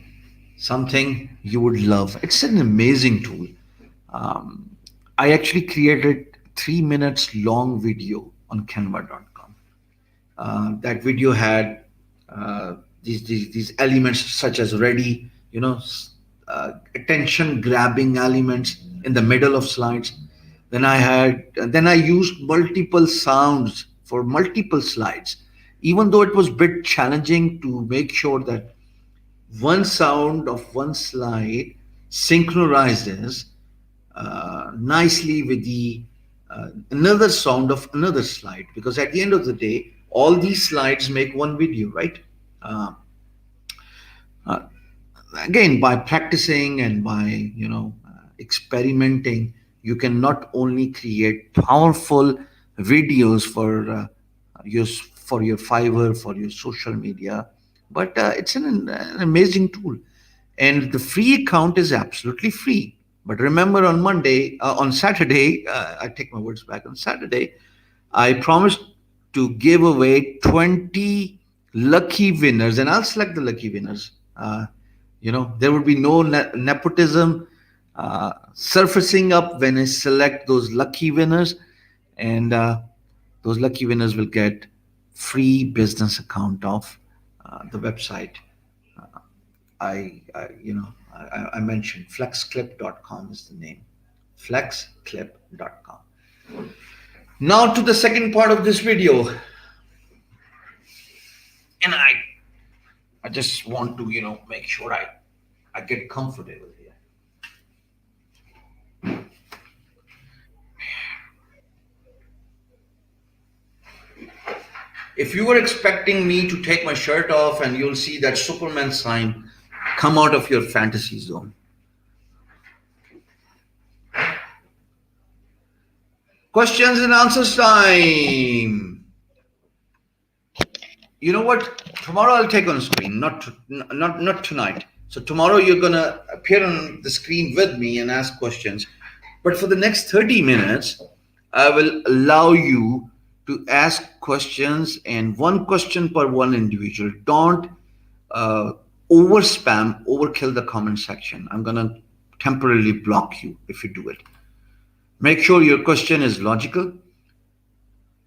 Speaker 1: something you would love. It's an amazing tool. I actually created 3 minutes long video on Canva.com. That video had these elements such as ready, attention grabbing elements in the middle of slides. Then I used multiple sounds for multiple slides, even though it was a bit challenging to make sure that one sound of one slide synchronizes nicely with the another sound of another slide, because at the end of the day all these slides make one video, right? uh, uh, Again, by practicing and by experimenting, you can not only create powerful videos for your Fiverr, for your social media, but it's an amazing tool. And the free account is absolutely free. But remember, on Saturday, I take my words back. On Saturday, I promised to give away 20 lucky winners, and I'll select the lucky winners. There would be no nepotism surfacing up when I select those lucky winners, and those lucky winners will get free business account of the website. I mentioned flexclip.com is the name. Flexclip.com. Now to the second part of this video, and I just want to make sure I get comfortable here. If you were expecting me to take my shirt off and you'll see that Superman sign, come out of your fantasy zone. Questions and answers time. You know what? Tomorrow I'll take on screen, not tonight. So tomorrow you're gonna appear on the screen with me and ask questions. But for the next 30 minutes, I will allow you to ask questions, and one question per one individual. Don't uh, over spam, overkill the comment section. I'm gonna temporarily block you if you do it. Make sure your question is logical.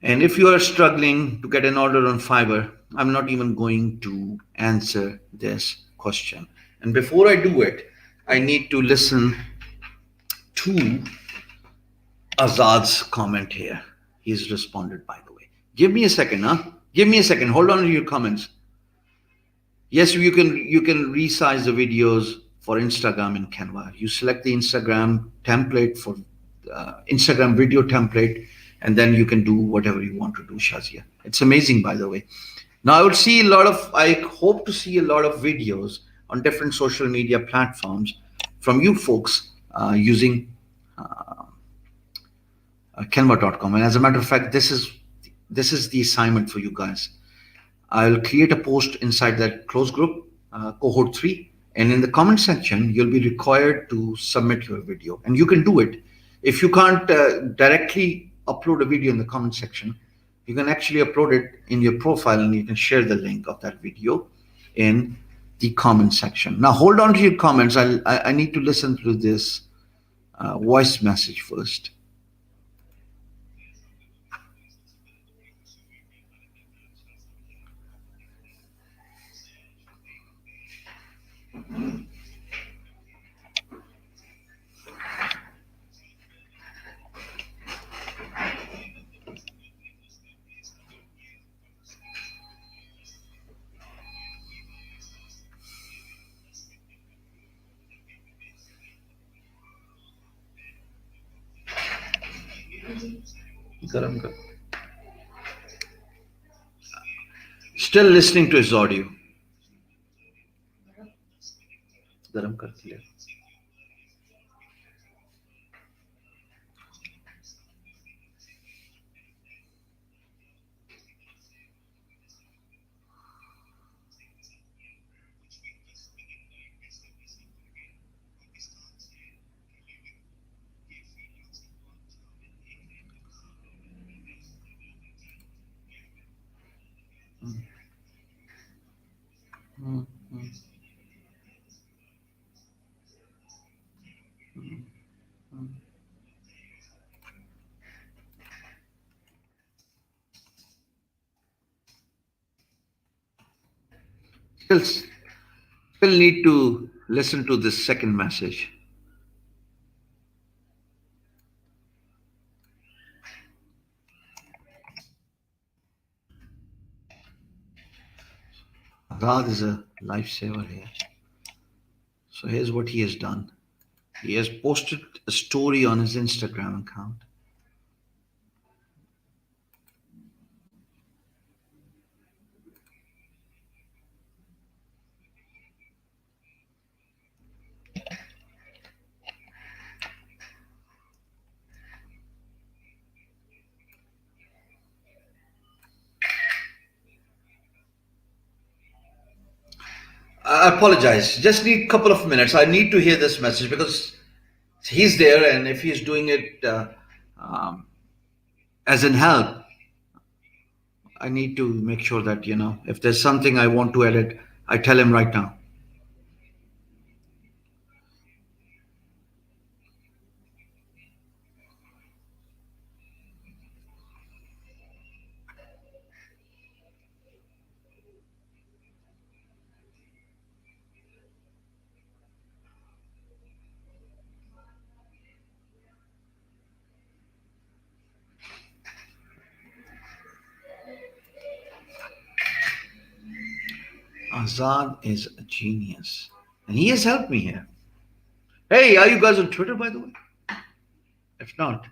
Speaker 1: And if you are struggling to get an order on Fiverr, I'm not even going to answer this question. And before I do it, I need to listen to Azad's comment here. He's responded, by the way. Give me a second, huh? Give me a second. Hold on to your comments. Yes, you can resize the videos for Instagram in Canva. You select the Instagram template for Instagram video template, and then you can do whatever you want to do, Shazia. It's amazing, by the way. Now I hope to see a lot of videos on different social media platforms from you folks using Canva.com. And as a matter of fact, this is the assignment for you guys. I'll create a post inside that close group, cohort 3, and in the comment section, you'll be required to submit your video. And you can do it. If you can't directly upload a video in the comment section, you can actually upload it in your profile, and you can share the link of that video in the comment section. Now, hold on to your comments. I need to listen to this voice message first. Garam kar. Still listening to his audio. Garam kar diya. Still need to listen to this second message. God is a lifesaver here. So here's what he has done. He has posted a story on his Instagram account. I apologize. Just need a couple of minutes. I need to hear this message because he's there, and if he's doing it um, as in help, I need to make sure that if there's something I want to edit, I tell him right now. Azad is a genius, and he has helped me here. Hey, are you guys on Twitter, by the way? If not,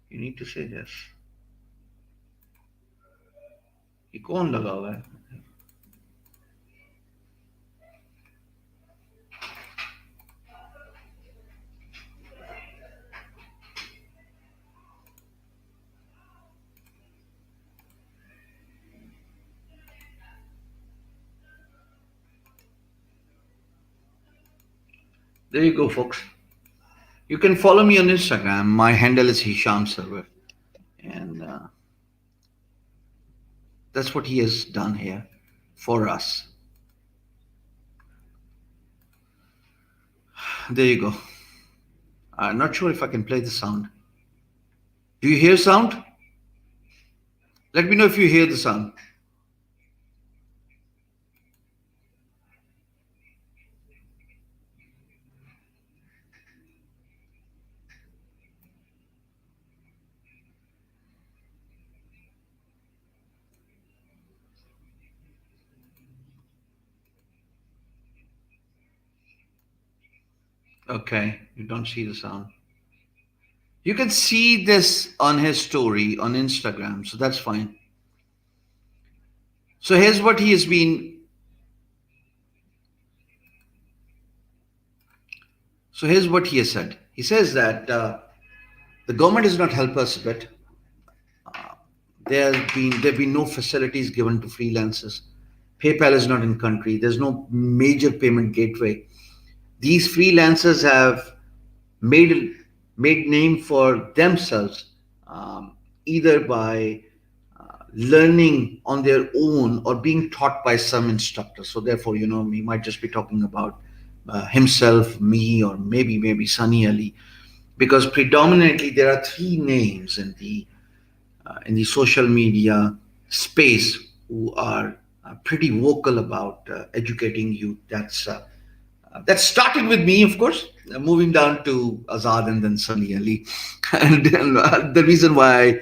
Speaker 1: you need to say yes. ये कौन लगा हुआ है? There you go, folks. You can follow me on Instagram. My handle is Hisham Server, and that's what he has done here for us. There you go. I'm not sure if I can play the sound. Do you hear sound? Let me know if you hear the sound. Okay, you don't see the sound. You can see this on his story on Instagram, so that's fine. So here's what he has been. So here's what he has said. He says that the government does not help us a bit. There have been no facilities given to freelancers. PayPal is not in country. There's no major payment gateway. These freelancers have made made name for themselves, either by learning on their own or being taught by some instructor. So therefore, he might just be talking about himself, me, or maybe Sunny Ali, because predominantly there are three names in the social media space who are pretty vocal about educating youth. That started with me, of course, moving down to Azad and then Sunny Ali. And then, the reason why,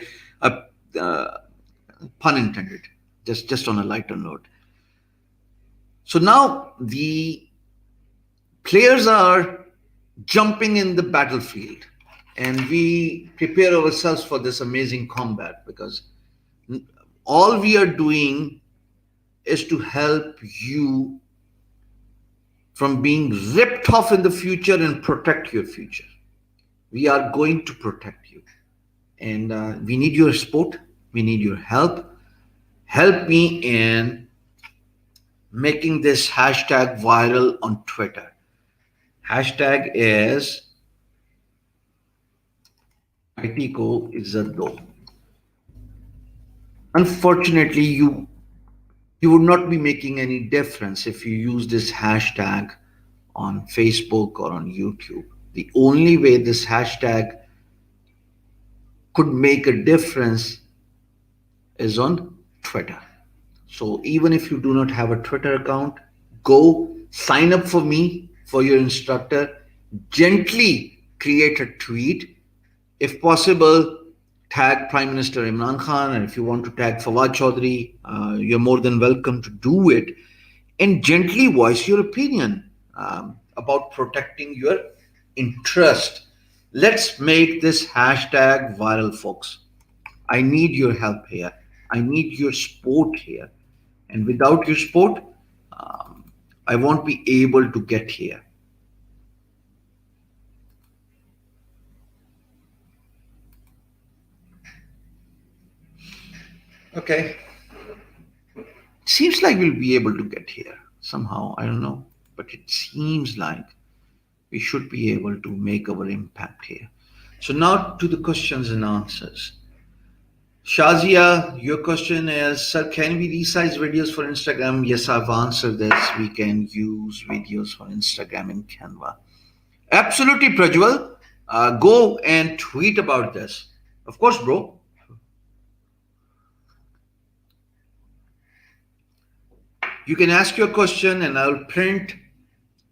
Speaker 1: pun intended, just on a lighter note. So now the players are jumping in the battlefield, and we prepare ourselves for this amazing combat because all we are doing is to help you from being ripped off in the future and protect your future. We are going to protect you. And we need your support. We need your help. Help me in making this hashtag viral on Twitter. Hashtag is IT ko izzat do. Unfortunately, You would not be making any difference if you use this hashtag on Facebook or on YouTube. The only way this hashtag could make a difference is on Twitter. So even if you do not have a Twitter account, go sign up for me, for your instructor, gently create a tweet. If possible, tag Prime Minister Imran Khan, and if you want to tag Fawad Chaudhry, you're more than welcome to do it. And gently voice your opinion about protecting your interest. Let's make this hashtag viral, folks. I need your help here. I need your support here. And without your support, um, I won't be able to get here. Okay. Seems like we'll be able to get here somehow. I don't know. But it seems like we should be able to make our impact here. So now to the questions and answers. Shazia, your question is, sir, can we resize videos for Instagram? Yes, I've answered this. We can use videos for Instagram in Canva. Absolutely, Prajwal. Go and tweet about this. Of course, bro. You can ask your question and I'll print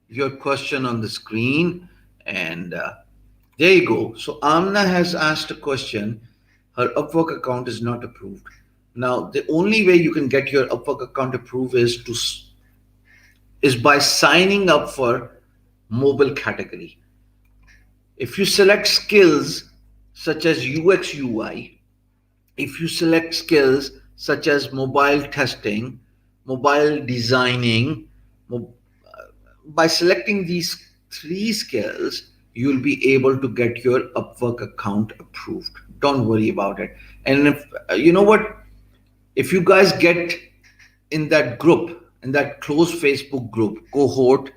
Speaker 1: your question on the screen. And there you go. So Amna has asked a question. Her Upwork account is not approved. Now, the only way you can get your Upwork account approved is by signing up for mobile category. If you select skills such as UX UI, if you select skills such as mobile testing, mobile designing, by selecting these three skills, you'll be able to get your Upwork account approved. Don't worry about it. And if you know what, if you guys get in that group, in that closed Facebook group, cohort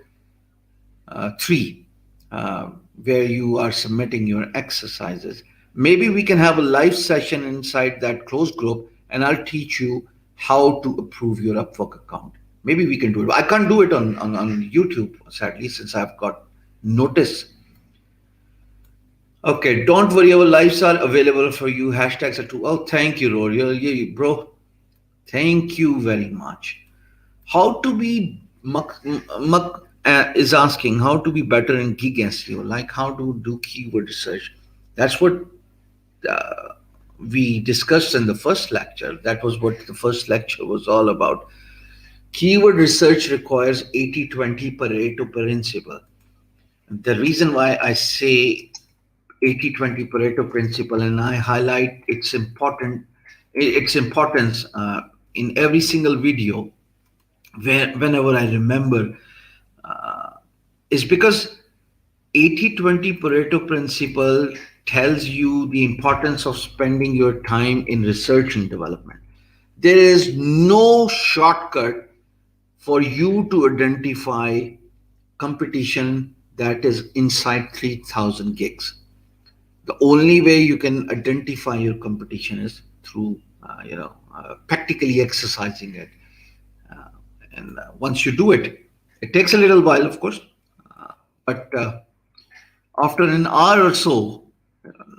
Speaker 1: 3, where you are submitting your exercises, maybe we can have a live session inside that closed group and I'll teach you how to approve your Upwork account. Maybe we can do it. I can't do it on YouTube, sadly, since I've got notice. Okay, don't worry, our lives are available for you. Hashtags are too. Oh, thank you, Rory. Bro, thank you very much. How to be Muck is asking how to be better in gig SEO, like how to do keyword research. That's what uh, we discussed in the first lecture. That was what the first lecture was all about. Keyword research requires 80-20 Pareto principle. The reason why I say 80-20 Pareto principle and I highlight its importance in every single video whenever I remember is because 80-20 Pareto principle tells you the importance of spending your time in research and development. There is no shortcut for you to identify competition that is inside 3000 gigs. The only way you can identify your competition is through practically exercising it. uh, and once you do it, it takes a little while, of course, but after an hour or so,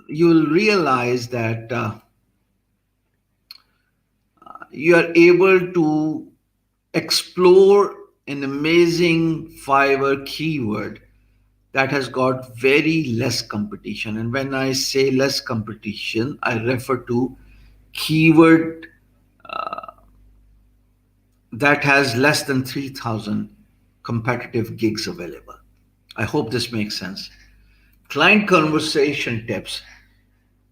Speaker 1: you will realize that you are able to explore an amazing Fiverr keyword that has got very less competition. And when I say less competition, I refer to keyword that has less than 3000 competitive gigs available. I hope this makes sense. Client conversation tips.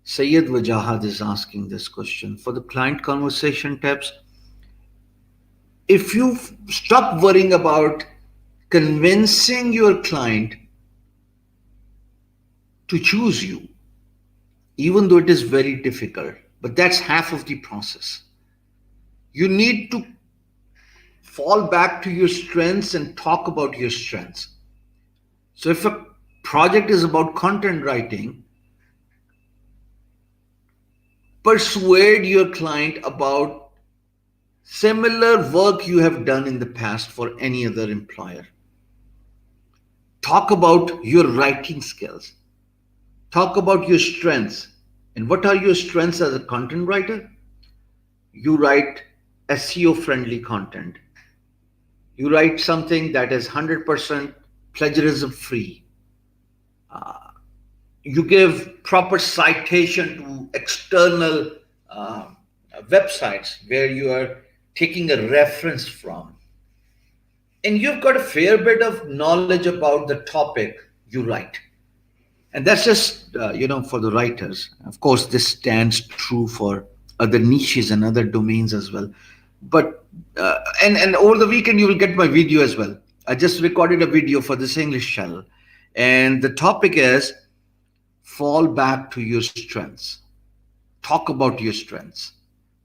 Speaker 1: Sayed Wajahad is asking this question. For the client conversation tips, if you stop worrying about convincing your client to choose you, even though it is very difficult, but that's half of the process. You need to fall back to your strengths and talk about your strengths. So if a project is about content writing, persuade your client about Similar work you have done in the past for any other employer. Talk about your writing skills. Talk about your strengths. And what are your strengths as a content writer? You write SEO friendly content. You write something that is 100% plagiarism free. You give proper citation to external uh, websites where you are taking a reference from. And you've got a fair bit of knowledge about the topic you write. And that's just for the writers. Of course this stands true for other niches and other domains as well. But and over the weekend you will get my video as well. I just recorded a video for this English channel, and the topic is fall back to your strengths. Talk about your strengths.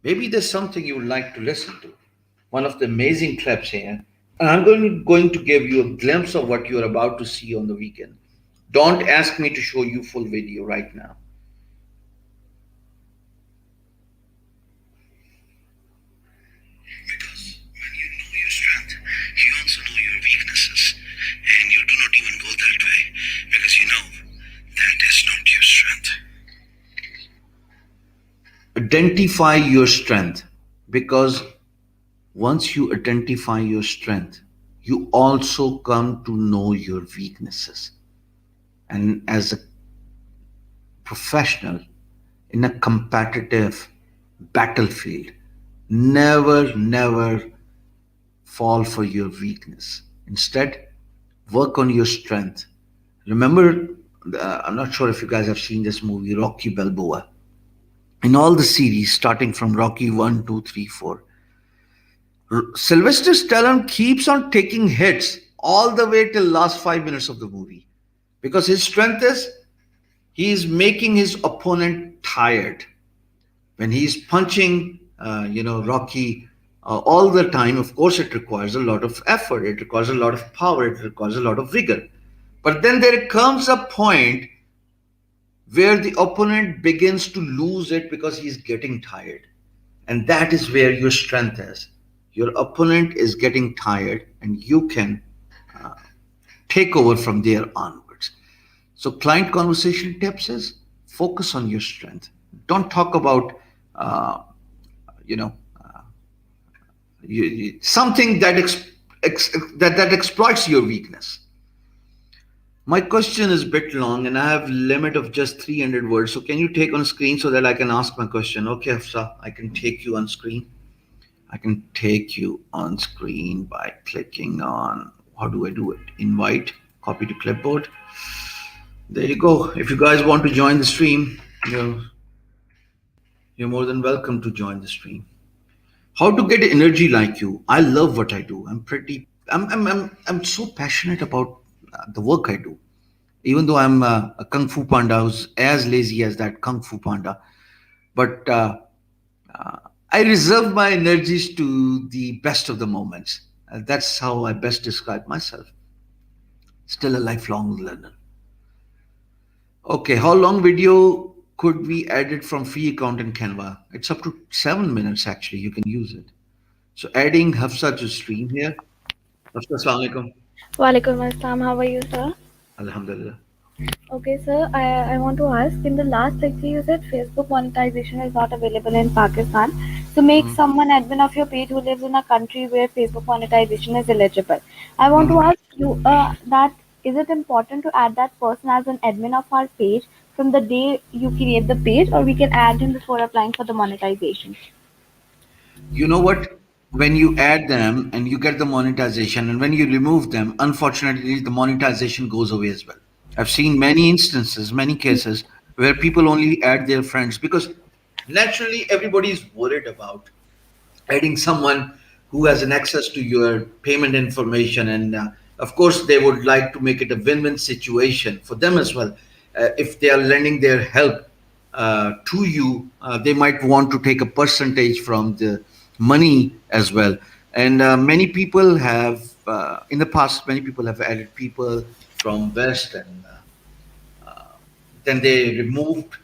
Speaker 1: Maybe there's something you would like to listen to. One of the amazing clips here. And I'm going to give you a glimpse of what you're about to see on the weekend. Don't ask me to show you full video right now. Because when you know your strength, you also know your weaknesses. And you do not even go that way because you know that is not your strength. Identify your strength, because once you identify your strength, you also come to know your weaknesses. And as a professional in a competitive battlefield, never fall for your weakness. Instead, work on your strength. Remember, I'm not sure if you guys have seen this movie, Rocky Balboa. In all the series, starting from Rocky 1, 2, 3, 4, Sylvester Stallone keeps on taking hits all the way till last 5 minutes of the movie, because his strength is he is making his opponent tired. When he's punching, Rocky all the time, of course, it requires a lot of effort, it requires a lot of power, it requires a lot of vigor. But then there comes a point where the opponent begins to lose it because he's getting tired. And that is where your strength is. Your opponent is getting tired, and you can take over from there onwards. So, client conversation tips is focus on your strength. Don't talk about, uh, you know, something that, that exploits your weakness. My question is a bit long, and I have limit of just 300 words. So, can you take on screen so that I can ask my question? Okay, Hafsa, I can take you on screen. I can take you on screen by clicking on, how do I do it? Invite, copy to clipboard. There you go. If you guys want to join the stream, you're more than welcome to join the stream. How to get energy like you? I love what I do. I'm so passionate about the work I do. Even though I'm a kung fu panda who's as lazy as that kung fu panda, but I reserve my energies to the best of the moments. That's how I best describe myself. Still a lifelong learner. Okay, how long video could we edit from free account in Canva? It's up to 7 minutes actually. You can use it. So adding Hafsa to stream here. Hafsa, assalamu alaikum.
Speaker 2: Walaikum Assalam. How are you, sir?
Speaker 1: Alhamdulillah.
Speaker 2: Okay, sir. I want to ask. In the last lecture, you said Facebook monetization is not available in Pakistan. So make
Speaker 1: Mhm.
Speaker 2: someone admin of your page who lives in a country where Facebook monetization is eligible. I want to
Speaker 1: Mhm.
Speaker 2: ask you that is it important to add that person as an admin of our page from the day you create the page, or we can add him before applying for the monetization?
Speaker 1: You know what? When you add them and you get the monetization, and when you remove them, unfortunately, the monetization goes away as well. I've seen many instances, many cases where people only add their friends because naturally everybody is worried about adding someone who has an access to your payment information, and of course they would like to make it a win-win situation for them as well. If they are lending their help to you, they might want to take a percentage from the money as well. And many people have in the past, many people have added people from west, and then they removed,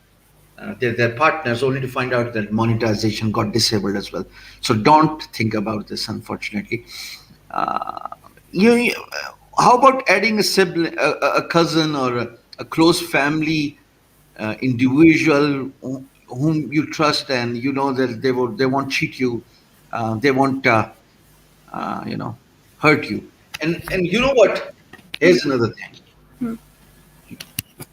Speaker 1: their partners, only to find out that monetization got disabled as well. So don't think about this, unfortunately. Uh, how about adding a sibling, a cousin, or a close family individual whom you trust, and you know that they won't cheat you, they won't you know hurt you. And you know what? Here's another thing.
Speaker 2: Hmm.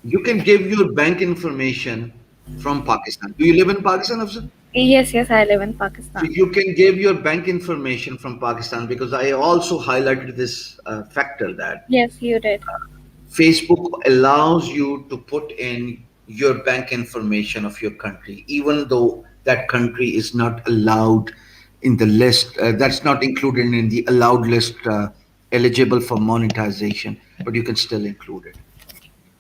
Speaker 1: You can give your bank information from Pakistan. Do you live in Pakistan, Afzal?
Speaker 2: Yes, yes, I live in
Speaker 1: So
Speaker 2: Pakistan.
Speaker 1: you can give your bank information from Pakistan, because I also highlighted this factor that
Speaker 2: Yes, you did.
Speaker 1: Facebook allows you to put in your bank information of your country, even though that country is not allowed in the list, that's not included in the allowed list, eligible for monetization, but you can still include it.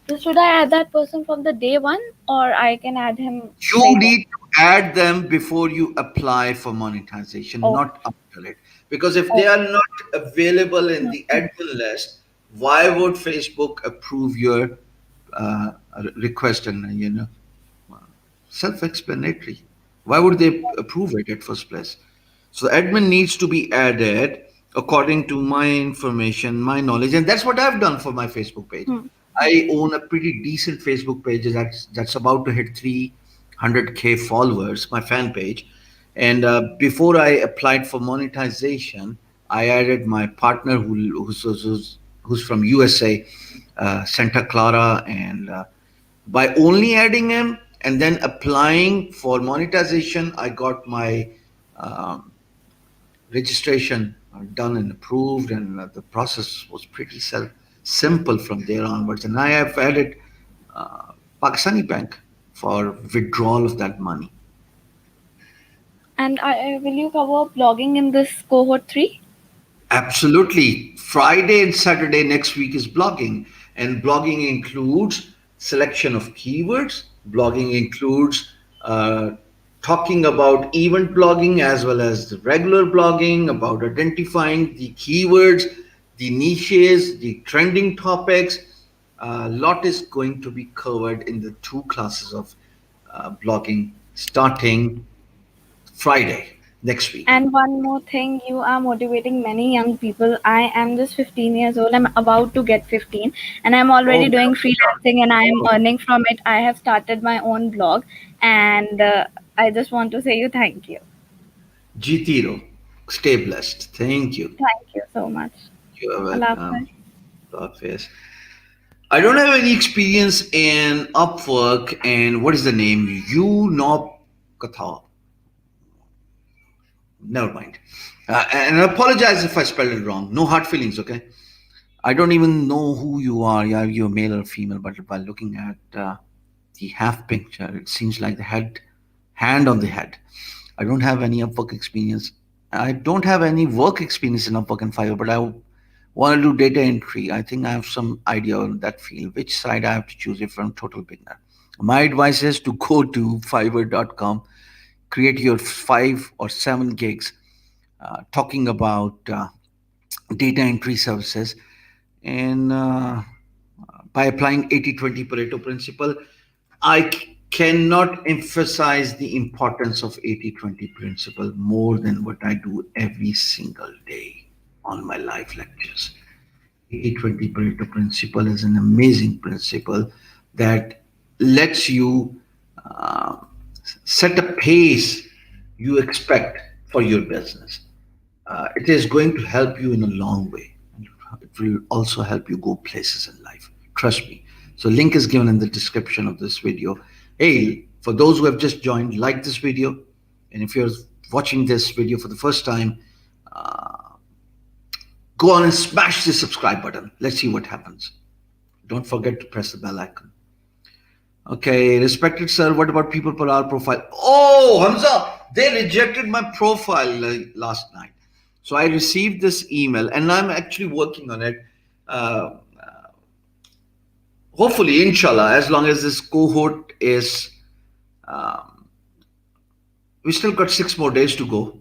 Speaker 2: So should I add that person from the day one, or I can add him
Speaker 1: You
Speaker 2: later?
Speaker 1: need to add them before you apply for monetization,
Speaker 2: Okay.
Speaker 1: not after it. Because if they
Speaker 2: Okay.
Speaker 1: are not available in the
Speaker 2: Hmm.
Speaker 1: admin list, why would Facebook approve your uh, request? And self-explanatory. Why would they approve it at first place? So the admin needs to be added according to my information, my knowledge, and that's what I've done for my Facebook page.
Speaker 2: Hmm.
Speaker 1: I own a pretty decent Facebook page that's about to hit 300K followers, my fan page. And before I applied for monetization, I added my partner who's from USA, Santa Clara, and by only adding him and then applying for monetization, I got my um, registration done and approved, and the process was pretty simple from there onwards. And I have added uh, Pakistani bank for withdrawal of that money.
Speaker 2: And will you cover blogging in this cohort 3?
Speaker 1: Absolutely. Friday and Saturday next week is blogging, and blogging includes selection of keywords. Blogging includes uh, talking about event blogging as well as the regular blogging, about identifying the keywords, the niches, the trending topics. A lot is going to be covered in the two classes of blogging starting Friday next week.
Speaker 2: And one more thing, you are motivating many young people. I am just 15 years old. I'm about to get 15, and I'm
Speaker 1: Oh,
Speaker 2: already doing freelancing and I am
Speaker 1: oh.
Speaker 2: earning from it. I have started my own blog, and I just want to say you thank you.
Speaker 1: Jitiro, stay blessed. Thank you.
Speaker 2: Thank you so much.
Speaker 1: You are
Speaker 2: Allah
Speaker 1: welcome.
Speaker 2: Hafiz.
Speaker 1: God face. I don't have any experience in Upwork, and what is the name? You know Katha. Never mind. And I apologize if I spelled it wrong. No hard feelings, okay? I don't even know who you are. Yeah, you're male or female, but by looking at the half picture, it seems like the hand on the head. I don't have any Upwork experience. I don't have any work experience in Upwork and Fiverr, but I want to do data entry. I think I have some idea on that field, which side I have to choose if I'm total beginner. My advice is to go to fiverr.com, create your 5 or 7 gigs talking about data entry services, and by applying 80/20 Pareto principle, I cannot emphasize the importance of 80/20 principle more than what I do every single day on my live lectures. 80/20 Pareto principle is an amazing principle that lets you uh, set a pace you expect for your business. It is going to help you in a long way. It will also help you go places in life. Trust me. So, link is given in the description of this video. Hey, for those who have just joined, like this video, and if you're watching this video for the first time, uh, go on and smash the subscribe button. Let's see what happens. Don't forget to press the bell icon. Okay, respected sir, what about people per hour profile? Oh, Hamza, they rejected my profile last night. So I received this email and I'm actually working on it. Uh, Hopefully, inshallah, as long as this cohort is, um, we still got 6 more days to go.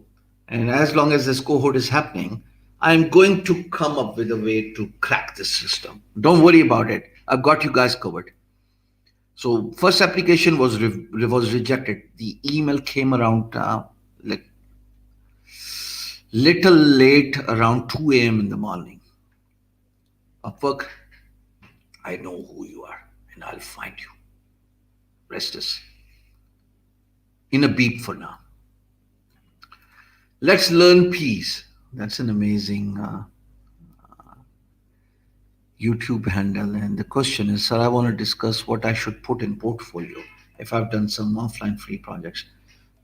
Speaker 1: And as long as this cohort is happening, I'm going to come up with a way to crack this system. Don't worry about it. I've got you guys covered. So first application was rejected. The email came around like little late, around 2 a.m. in the morning. Upwork, I know who you are, and I'll find you. Rest is in a beep for now. Let's learn peace. That's an amazing YouTube handle. And the question is, sir, I want to discuss what I should put in portfolio if I've done some offline free projects.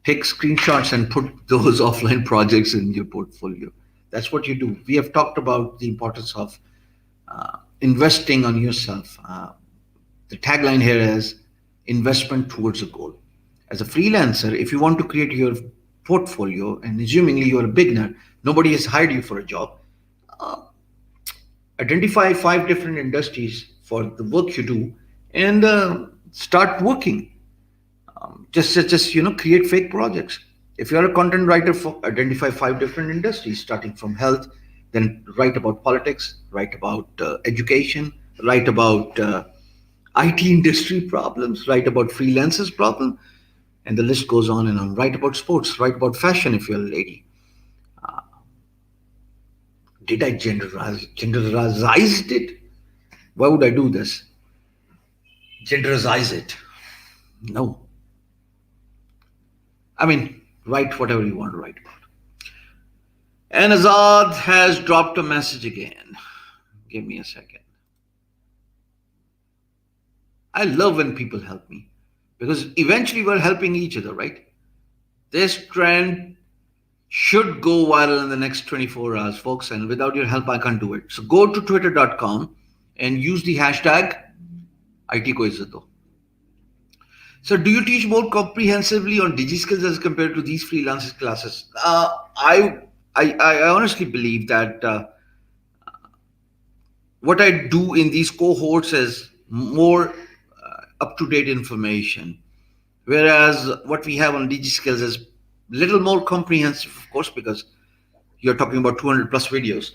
Speaker 1: Take screenshots and put those offline projects in your portfolio. That's what you do. We have talked about the importance of investing on yourself. The tagline here is investment towards a goal. As a freelancer, if you want to create your portfolio, and assumingly you're a beginner, nobody has hired you for a job, identify 5 different industries for the work you do and start working. Just create fake projects. If you're a content writer, for identify 5 different industries starting from health, then write about politics, write about education, write about IT industry problems, write about freelancers problem, and the list goes on and on. Write about sports, write about fashion if you're a lady. Did I genderize it? Why would I do this? Genderize it? No. I mean, write whatever you want to write about. And Azad has dropped a message again. Give me a second. I love when people help me because eventually we're helping each other, right? This trend should go viral in the next 24 hours, folks, and without your help, I can't do it. So go to twitter.com and use the hashtag IT ko izzat do. So, do you teach more comprehensively on DigiSkills as compared to these freelancers classes? I honestly believe that what I do in these cohorts is more up to date information, whereas what we have on DigiSkills is little more comprehensive, of course, because you're talking about 200 plus videos.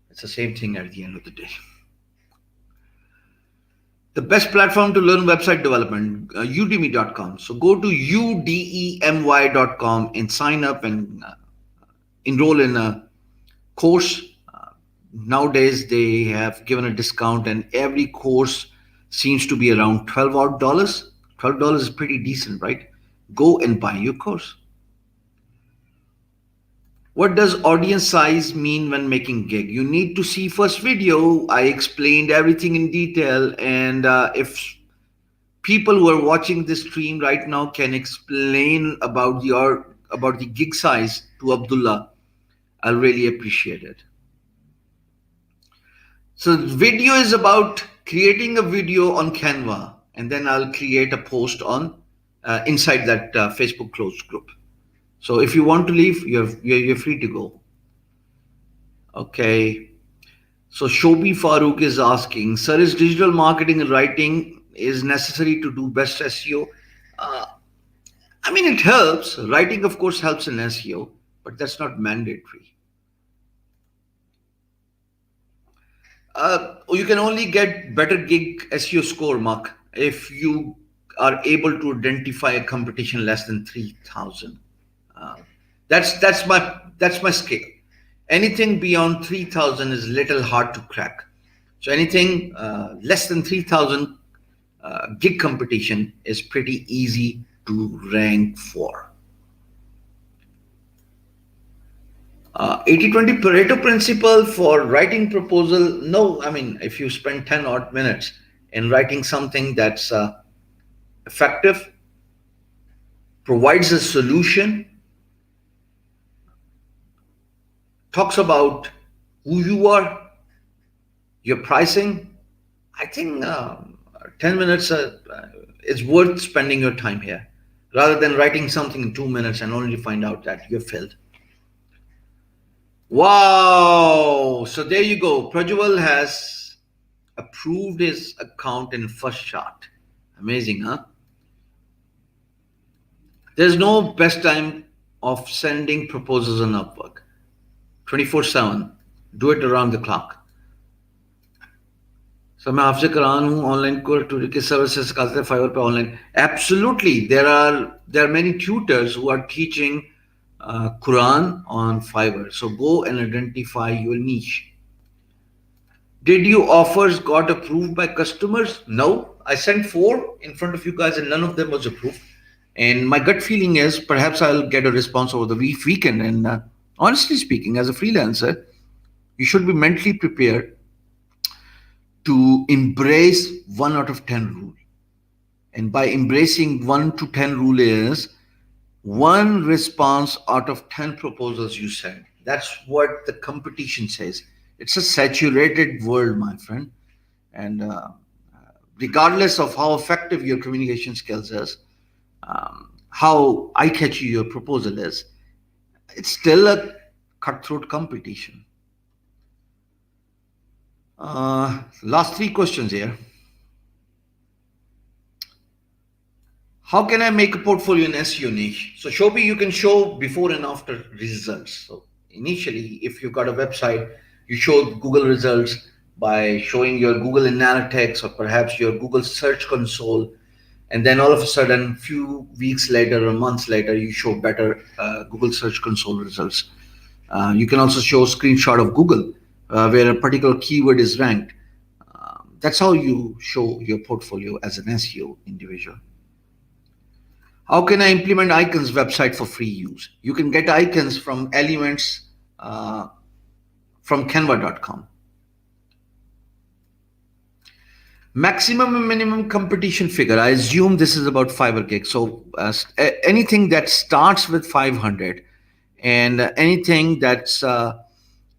Speaker 1: It's the same thing at the end of the day. The best platform to learn website development, udemy.com. So go to udemy.com and sign up and enroll in a course. Nowadays, they have given a discount, and every course seems to be around $12 odd. $12 is pretty decent, right? Go and buy your course. What does audience size mean when making gig? You need to see first video. I explained everything in detail, and if people who are watching this stream right now can explain about the gig size to Abdullah, I'll really appreciate it. So video is about creating a video on Canva, and then I'll create a post on inside that Facebook closed group. So if you want to leave, you're free to go. Okay. So Shobi Farooq is asking, sir, is digital marketing and writing is necessary to do best SEO? Uh, I mean, it helps. Writing, of course, helps in SEO, but that's not mandatory. You can only get better gig SEO score, Mark, if you are able to identify a competition less than 3,000. Uh, that's my scale. Anything beyond 3,000 is little hard to crack. So anything less than 3,000 gig competition is pretty easy to rank for. 80-20 Pareto principle for writing proposal. No, I mean, if you spend 10 odd minutes in writing something that's effective, provides a solution, talks about who you are, your pricing, I think 10 minutes is worth spending your time here rather than writing something in 2 minutes and only to find out that you're failed. Wow. So there you go. Prajwal has approved his account in first shot. Amazing, huh? There's no best time of sending proposals on Upwork. 24/7. Do it around the clock. So मैं आपसे करान हूँ online को किस services सिखाते हैं Fiverr पे online absolutely there are many tutors who are teaching Quran on Fiverr. So go and identify your niche. Did your offers got approved by customers? No. I sent four in front of you guys and none of them was approved. And my gut feeling is perhaps I'll get a response over the weekend. And honestly speaking, as a freelancer, you should be mentally prepared to embrace 1 out of 10 rule. And by embracing 1 to 10 rule is one response out of 10 proposals you send. That's what the competition says. It's a saturated world, my friend. And regardless of how effective your communication skills is, how eye-catchy your proposal is, it's still a cutthroat competition. Last three questions here. How can I make a portfolio in SEO niche? So Shobi, you can show before and after results. So initially, if you've got a website, you show Google results by showing your Google Analytics or perhaps your Google Search Console, and then all of a sudden, few weeks later or months later, you show better Google Search Console results. You can also show a screenshot of Google where a particular keyword is ranked. That's how you show your portfolio as an SEO individual. How can I implement icons website for free use? You can get icons from elements uh, from canva.com. Maximum and minimum competition figure. I assume this is about Fiverr gig. So anything that starts with 500 and anything that's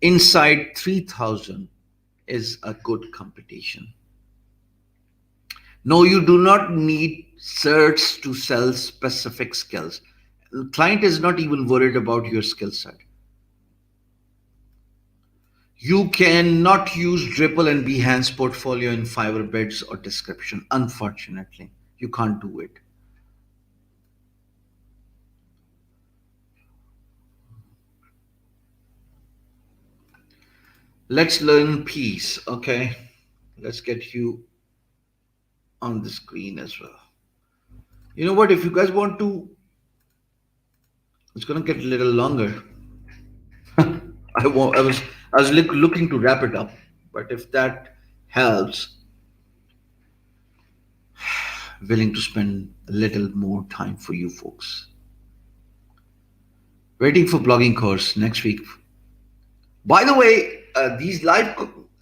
Speaker 1: inside 3000 is a good competition. No, you do not need search to sell specific skills. The client is not even worried about your skill set. You cannot use Drupal and Behance portfolio in Fiverr bids or description. Unfortunately, you can't do it. Let's learn peace. Okay, let's get you on the screen as well. You know what? If you guys want to, it's gonna get a little longer. I wa- I was I was looking to wrap it up, but if that helps, willing to spend a little more time for you folks. Waiting for blogging course next week. By the way, these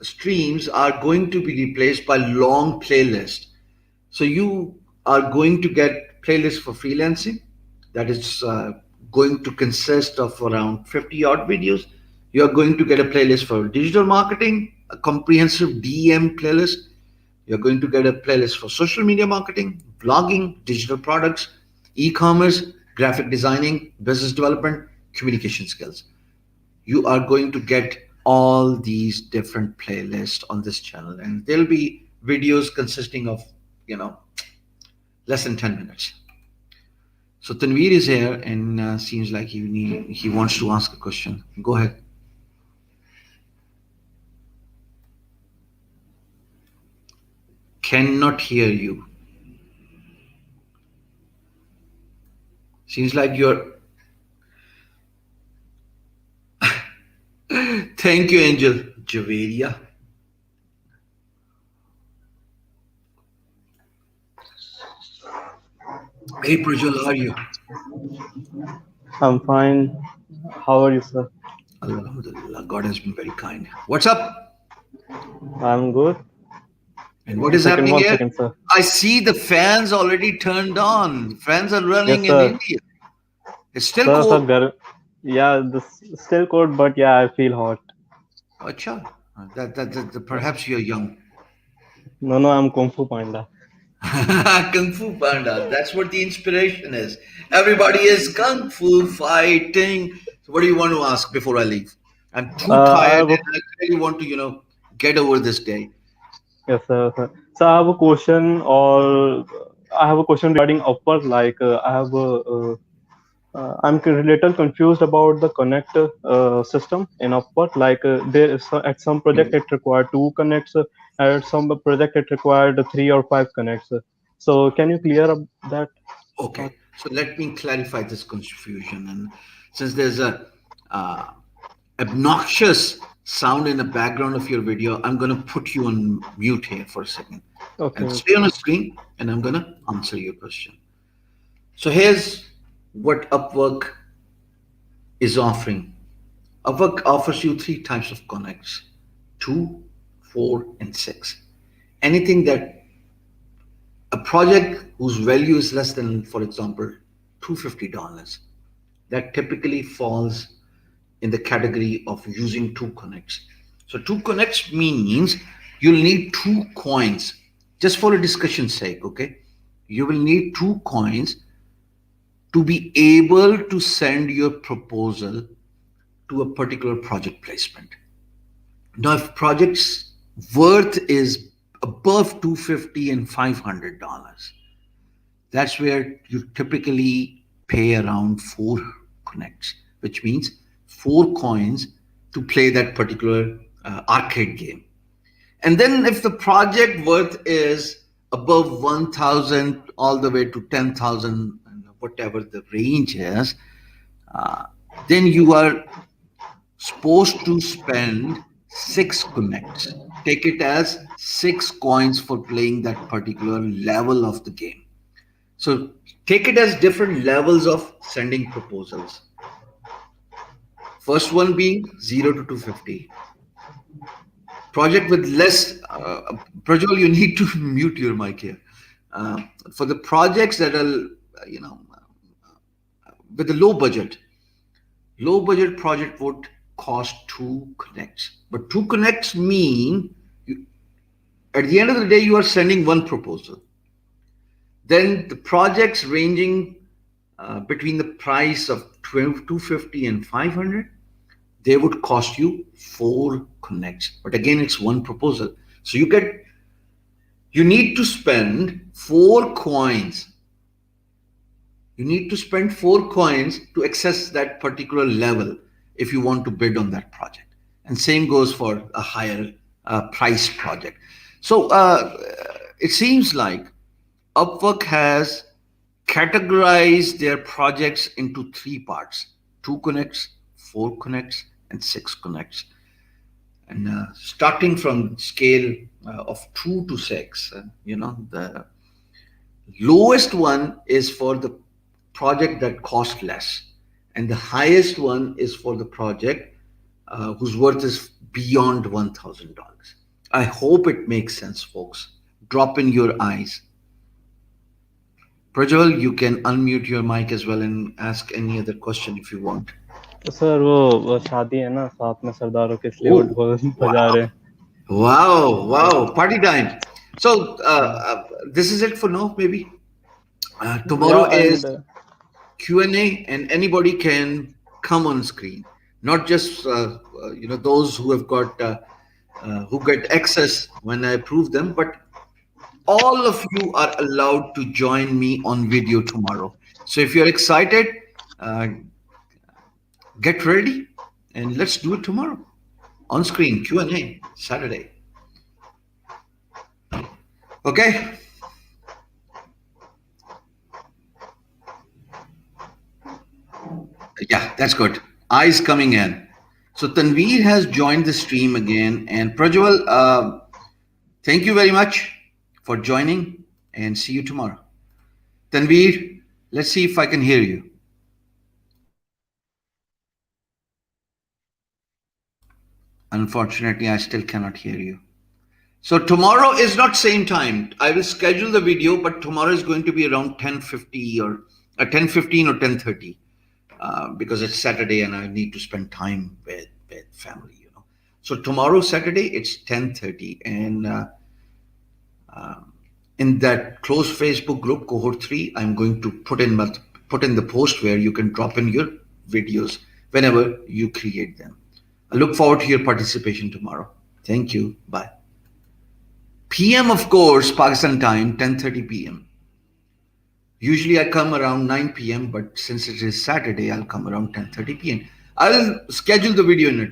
Speaker 1: streams are going to be replaced by long playlists. So you are going to get playlist for freelancing that is going to consist of around 50 odd videos. You are going to get a playlist for digital marketing, a comprehensive DM playlist. You're going to get a playlist for social media marketing, blogging, digital products, e-commerce, graphic designing, business development, communication skills. You are going to get all these different playlists on this channel, and there'll be videos consisting of, you know, less than 10 minutes. So Tanveer is here and seems like he wants to ask a question. Go ahead. Cannot hear you. Seems like you're. Thank you, Angel. Javeria. Hey, Prajwal, how are you?
Speaker 3: I'm fine. How are you, sir?
Speaker 1: Alhamdulillah, God has been very kind. What's up?
Speaker 3: I'm good.
Speaker 1: And what is
Speaker 3: Second,
Speaker 1: happening
Speaker 3: one
Speaker 1: here?
Speaker 3: second, sir.
Speaker 1: I see the fans already turned on. Fans are running
Speaker 3: Yes,
Speaker 1: in
Speaker 3: sir.
Speaker 1: India. It's still
Speaker 3: Sir,
Speaker 1: cold.
Speaker 3: yeah, this still cold, but yeah, I feel hot.
Speaker 1: Acha. Perhaps you're young.
Speaker 3: No, no, I'm Kung Fu Panda.
Speaker 1: Kung Fu Panda. That's what the inspiration is. Everybody is Kung Fu fighting. So, what do you want to ask before I leave? I'm too
Speaker 3: I
Speaker 1: tired
Speaker 3: have a
Speaker 1: and I really want to, get over this day.
Speaker 3: yes, sir, sir. So I have a question, or I have a question regarding Upwork. Like, I'm a little confused about the connect system in Upwork. Like, there is at some project it require two connects. At some project it required 3 or 5 connects. So can you clear up that part?
Speaker 1: Okay, so let me clarify this confusion. And since there's a uh, obnoxious sound in the background of your video, I'm going to put you on mute here for a second
Speaker 3: Okay,
Speaker 1: and stay on the screen, and I'm going to answer your question. So here's what Upwork is offering. Upwork offers you three types of connects: two, four, and six. Anything that a project whose value is less than, for example, $250, that typically falls in the category of using two connects. So two connects means you'll need two coins, just for a discussion's sake, okay? You will need two coins to be able to send your proposal to a particular project placement. Now, if project's worth is above 250 and $500, that's where you typically pay around four connects, which means four coins to play that particular arcade game. And then if the project worth is above 1,000 all the way to 10,000, whatever the range is, uh, then you are supposed to spend six connects. Take it as six coins for playing that particular level of the game. So take it as different levels of sending proposals. First one being 0 to 250. Project with less, Prajwal, you need to mute your mic here. For the projects that are, with a low budget project would cost two connects. But two connects mean you, at the end of the day, you are sending one proposal. Then the projects ranging between the price of 250 and 500, they would cost you four connects. But again, it's one proposal. So you need to spend four coins. You need to spend four coins to access that particular level if you want to bid on that project. And same goes for a higher price project. So it seems like Upwork has categorized their projects into three parts: two connects, four connects, and six connects. And starting from scale of two to six, the lowest one is for the project that costs less, and the highest one is for the project whose worth is beyond $1,000. I hope it makes sense, folks. Drop in your eyes. Prajwal, you can unmute your mic as well and ask any other question if you want.
Speaker 3: तो sir वो शादी है ना साथ में सरदारों के इसलिए वो
Speaker 1: Oh,
Speaker 3: ढोल बजा
Speaker 1: wow.
Speaker 3: रहे हैं.
Speaker 1: Wow, wow, party time. So, this is it for now, maybe. Tomorrow
Speaker 3: Yeah,
Speaker 1: is
Speaker 3: and
Speaker 1: Q&A, and anybody can come on screen. Not just, those who have got, who get access when I approve them, but all of you are allowed to join me on video tomorrow. So if you're excited, uh, get ready and let's do it tomorrow. On screen, Q&A, Saturday. Okay? Yeah, that's good. Eyes coming in. So Tanveer has joined the stream again. And Prajwal, thank you very much for joining and see you tomorrow. Tanveer, let's see if I can hear you. Unfortunately, I still cannot hear you. So tomorrow is not same time. I will schedule the video, but tomorrow is going to be around 10:50 or 10:15 or 10:30 because it's Saturday and I need to spend time with family. So tomorrow Saturday it's 10:30, and in that closed Facebook group cohort 3, I'm going to put in the post where you can drop in your videos whenever you create them. I look forward to your participation tomorrow. Thank you. Bye. PM, of course, Pakistan time, 10:30 p.m. Usually I come around 9 p.m., but since it is Saturday, I'll come around 10:30 p.m. I'll schedule the video in